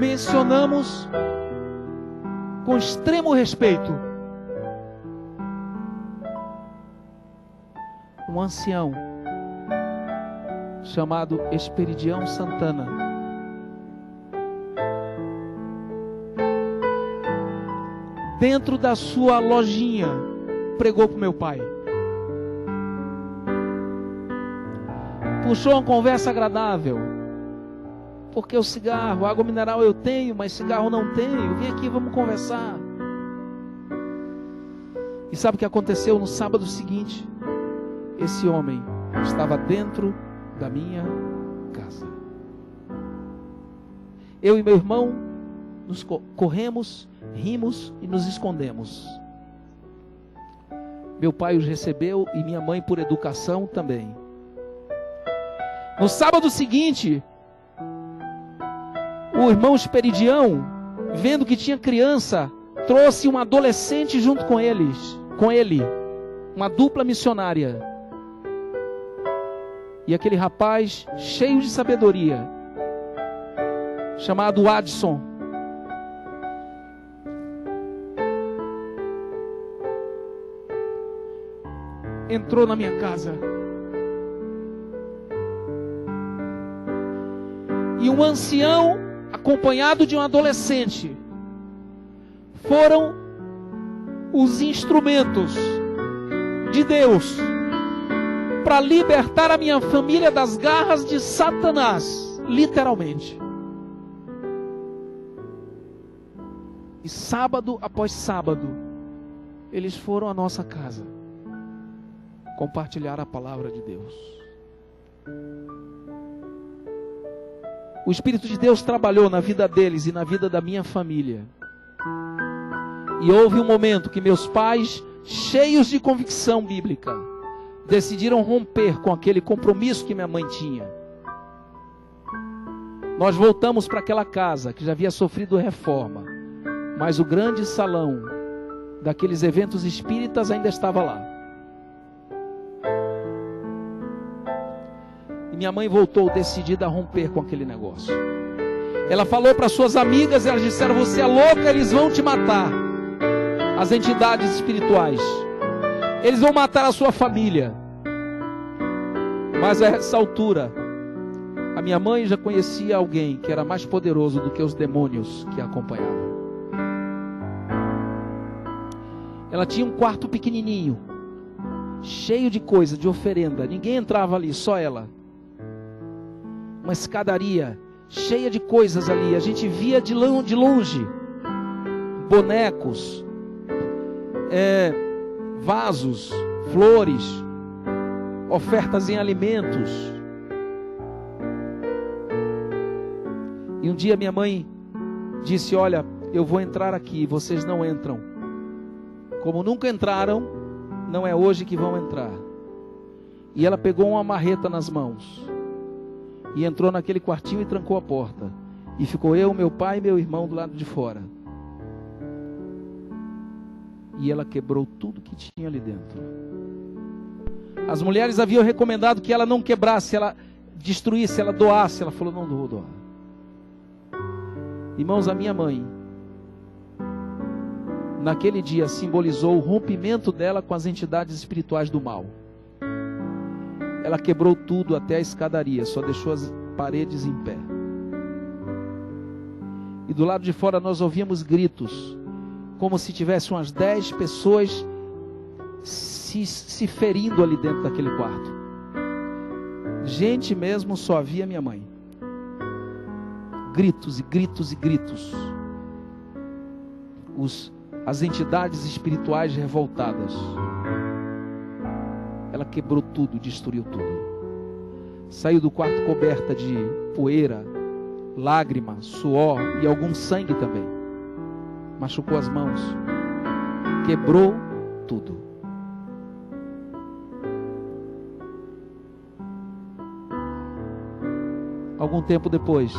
mencionamos com extremo respeito, um ancião chamado Esperidião Santana. Dentro da sua lojinha, pregou para o meu pai. Puxou uma conversa agradável. Porque o cigarro, água mineral eu tenho, mas cigarro não tenho. Vem aqui, vamos conversar. E sabe o que aconteceu no sábado seguinte? Esse homem estava dentro da minha casa. Eu e meu irmão nos corremos, rimos e nos escondemos. Meu pai os recebeu e minha mãe, por educação, também. No sábado seguinte, o irmão Esperidião, vendo que tinha criança, trouxe um adolescente junto com ele, uma dupla missionária. E aquele rapaz, cheio de sabedoria, chamado Adson, entrou na minha casa. E um ancião, acompanhado de um adolescente, foram os instrumentos de Deus para libertar a minha família das garras de Satanás, literalmente. E sábado após sábado, eles foram à nossa casa compartilhar a palavra de Deus. O Espírito de Deus trabalhou na vida deles e na vida da minha família. E houve um momento que meus pais, cheios de convicção bíblica, decidiram romper com aquele compromisso que minha mãe tinha. Nós voltamos para aquela casa que já havia sofrido reforma, mas o grande salão daqueles eventos espíritas ainda estava lá. E minha mãe voltou decidida a romper com aquele negócio. Ela falou para suas amigas, elas disseram: você é louca, eles vão te matar. As entidades espirituais, eles vão matar a sua família. Mas a essa altura, a minha mãe já conhecia alguém que era mais poderoso do que os demônios que a acompanhavam. Ela tinha um quarto pequenininho, cheio de coisa, de oferenda. Ninguém entrava ali, só ela. Uma escadaria cheia de coisas ali. A gente via de longe bonecos, vasos, flores, ofertas em alimentos. E um dia minha mãe disse: olha, eu vou entrar aqui, vocês não entram. Como nunca entraram, não é hoje que vão entrar. E ela pegou uma marreta nas mãos e entrou naquele quartinho e trancou a porta. E ficou eu, meu pai e meu irmão do lado de fora. E ela quebrou tudo que tinha ali dentro. As mulheres haviam recomendado que ela não quebrasse, ela destruísse, ela doasse. Ela falou: não vou doar. Irmãos, a minha mãe, naquele dia, simbolizou o rompimento dela com as entidades espirituais do mal. ela quebrou tudo até a escadaria, só deixou as paredes em pé. E do lado de fora nós ouvíamos gritos, como se tivesse umas 10 pessoas se ferindo ali dentro daquele quarto. Gente mesmo, só havia minha mãe. Gritos e gritos e gritos. As entidades espirituais revoltadas. Ela quebrou tudo, destruiu tudo. Saiu do quarto coberta de poeira, lágrima, suor e algum sangue também. Machucou as mãos. Quebrou tudo. Algum tempo depois,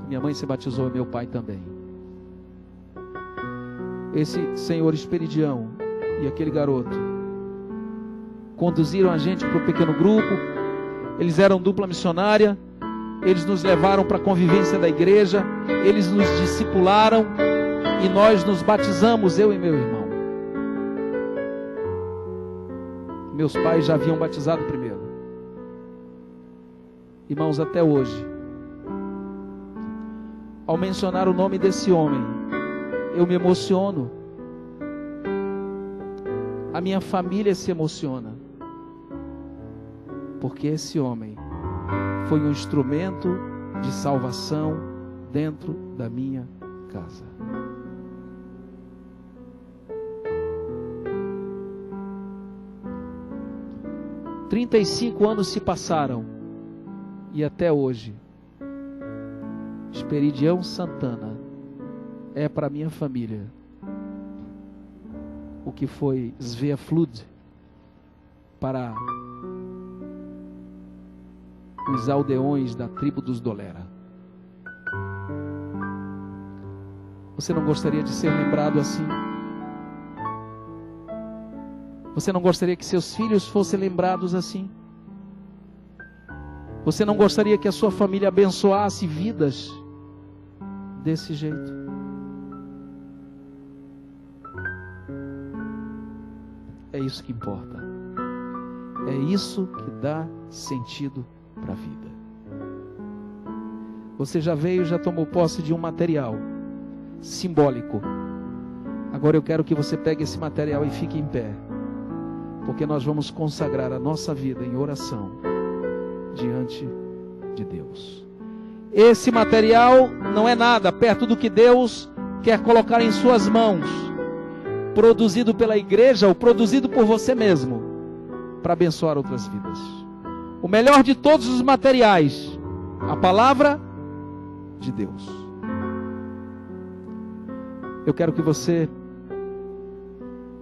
minha mãe se batizou e meu pai também. Esse senhor Esperidião e aquele garoto conduziram a gente para o pequeno grupo. Eles eram dupla missionária. Eles nos levaram para a convivência da igreja. Eles nos discipularam e nós nos batizamos, eu e meu irmão. Meus pais já haviam batizado primeiro. Irmãos, até hoje, ao mencionar o nome desse homem, eu me emociono. A minha família se emociona. Porque esse homem foi um instrumento de salvação dentro da minha casa. – 35 anos se passaram. E até hoje, Esperidião Santana é para minha família o que foi Svea Flood para os aldeões da tribo dos Dolera. Você não gostaria de ser lembrado assim? Você não gostaria que seus filhos fossem lembrados assim? Você não gostaria que a sua família abençoasse vidas desse jeito? É isso que importa. É isso que dá sentido para a vida. Você já veio, já tomou posse de um material simbólico. Agora eu quero que você pegue esse material e fique em pé, porque nós vamos consagrar a nossa vida em oração diante de Deus. Esse material não é nada perto do que Deus quer colocar em suas mãos, produzido pela igreja ou produzido por você mesmo, para abençoar outras vidas. O melhor de todos os materiais, a palavra de Deus. Eu quero que você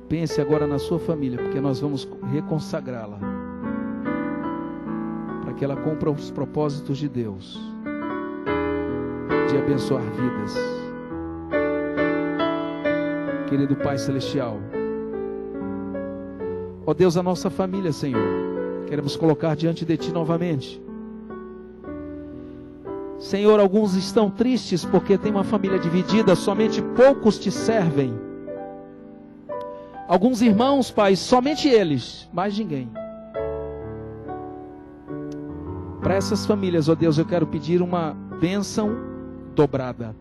pense agora na sua família, porque nós vamos reconsagrá-la, para que ela cumpra os propósitos de Deus, de abençoar vidas. Querido Pai Celestial, ó Deus, a nossa família, Senhor, queremos colocar diante de Ti novamente. Senhor, alguns estão tristes porque tem uma família dividida, somente poucos Te servem. Alguns irmãos, Pai, somente eles, mais ninguém. Para essas famílias, ó Deus, eu quero pedir uma bênção dobrada.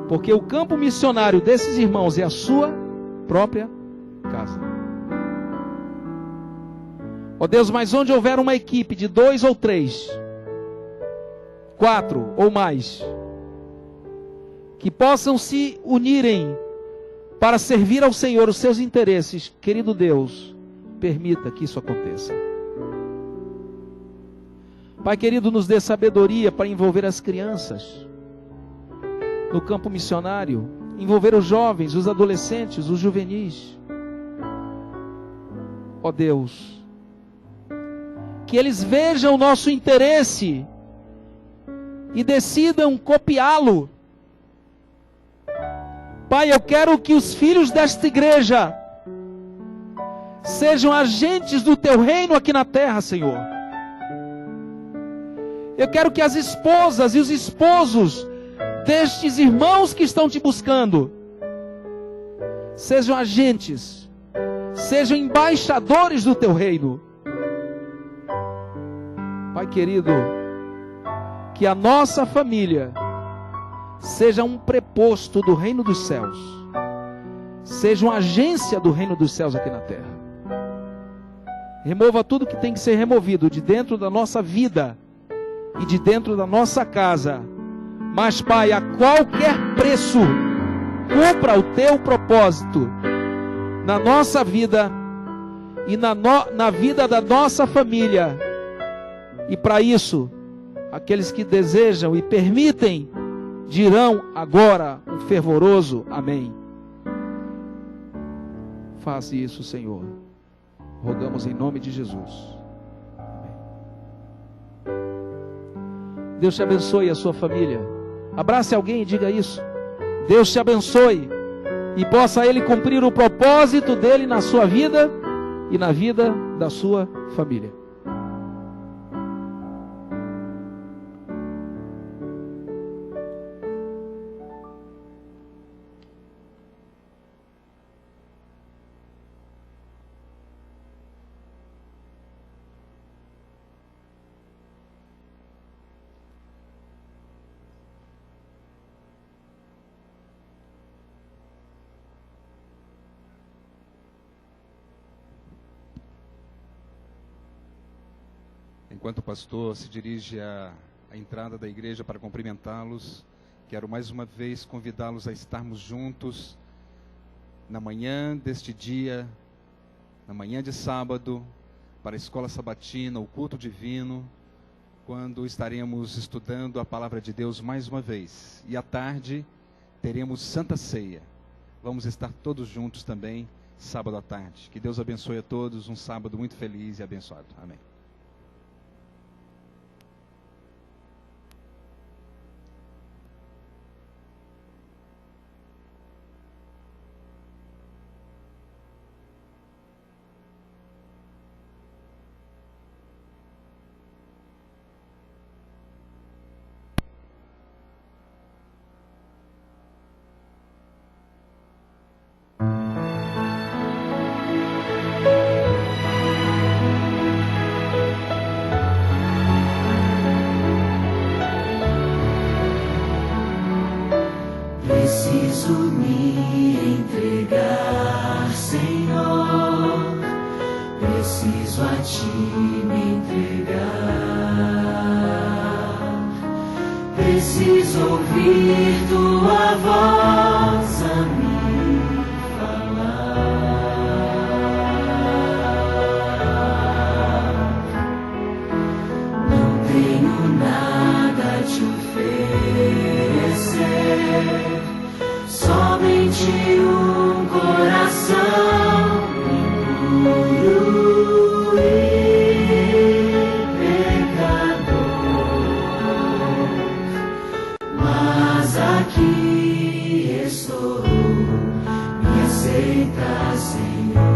Porque o campo missionário desses irmãos é a sua própria casa. Ó Deus, mas onde houver uma equipe de 2 ou 3, 4 ou mais, que possam se unirem para servir ao Senhor os seus interesses, querido Deus, permita que isso aconteça. Pai querido, nos dê sabedoria para envolver as crianças no campo missionário, envolver os jovens, os adolescentes, os juvenis. Ó Deus, que eles vejam o nosso interesse e decidam copiá-lo. Pai, eu quero que os filhos desta igreja sejam agentes do Teu reino aqui na terra, Senhor. Eu quero que as esposas e os esposos destes irmãos que estão Te buscando sejam agentes, sejam embaixadores do teu reino. Pai querido, que a nossa família seja um preposto do reino dos céus, seja uma agência do reino dos céus aqui na terra. Remova tudo que tem que ser removido de dentro da nossa vida e de dentro da nossa casa. Mas, Pai, a qualquer preço, cumpra o teu propósito na nossa vida e na vida da nossa família. E para isso, aqueles que desejam e permitem, dirão agora um fervoroso amém. Faça isso, Senhor. Rogamos em nome de Jesus. Amém. Deus te abençoe a sua família. Abrace alguém e diga isso. Deus te abençoe e possa Ele cumprir o propósito dEle na sua vida e na vida da sua família. Enquanto o pastor se dirige à entrada da igreja para cumprimentá-los, quero mais uma vez convidá-los a estarmos juntos na manhã deste dia, na manhã de sábado, para a escola sabatina, o culto divino, quando estaremos estudando a palavra de Deus mais uma vez. E à tarde teremos Santa Ceia. Vamos estar todos juntos também, sábado à tarde. Que Deus abençoe a todos, um sábado muito feliz e abençoado. Amém. Preciso me entregar, Senhor. Preciso a Ti me entregar. Preciso ouvir Tua voz a me falar. Não tenho nada a Te oferecer. Somente um coração impuro e pecador. Mas aqui estou, me aceita, Senhor.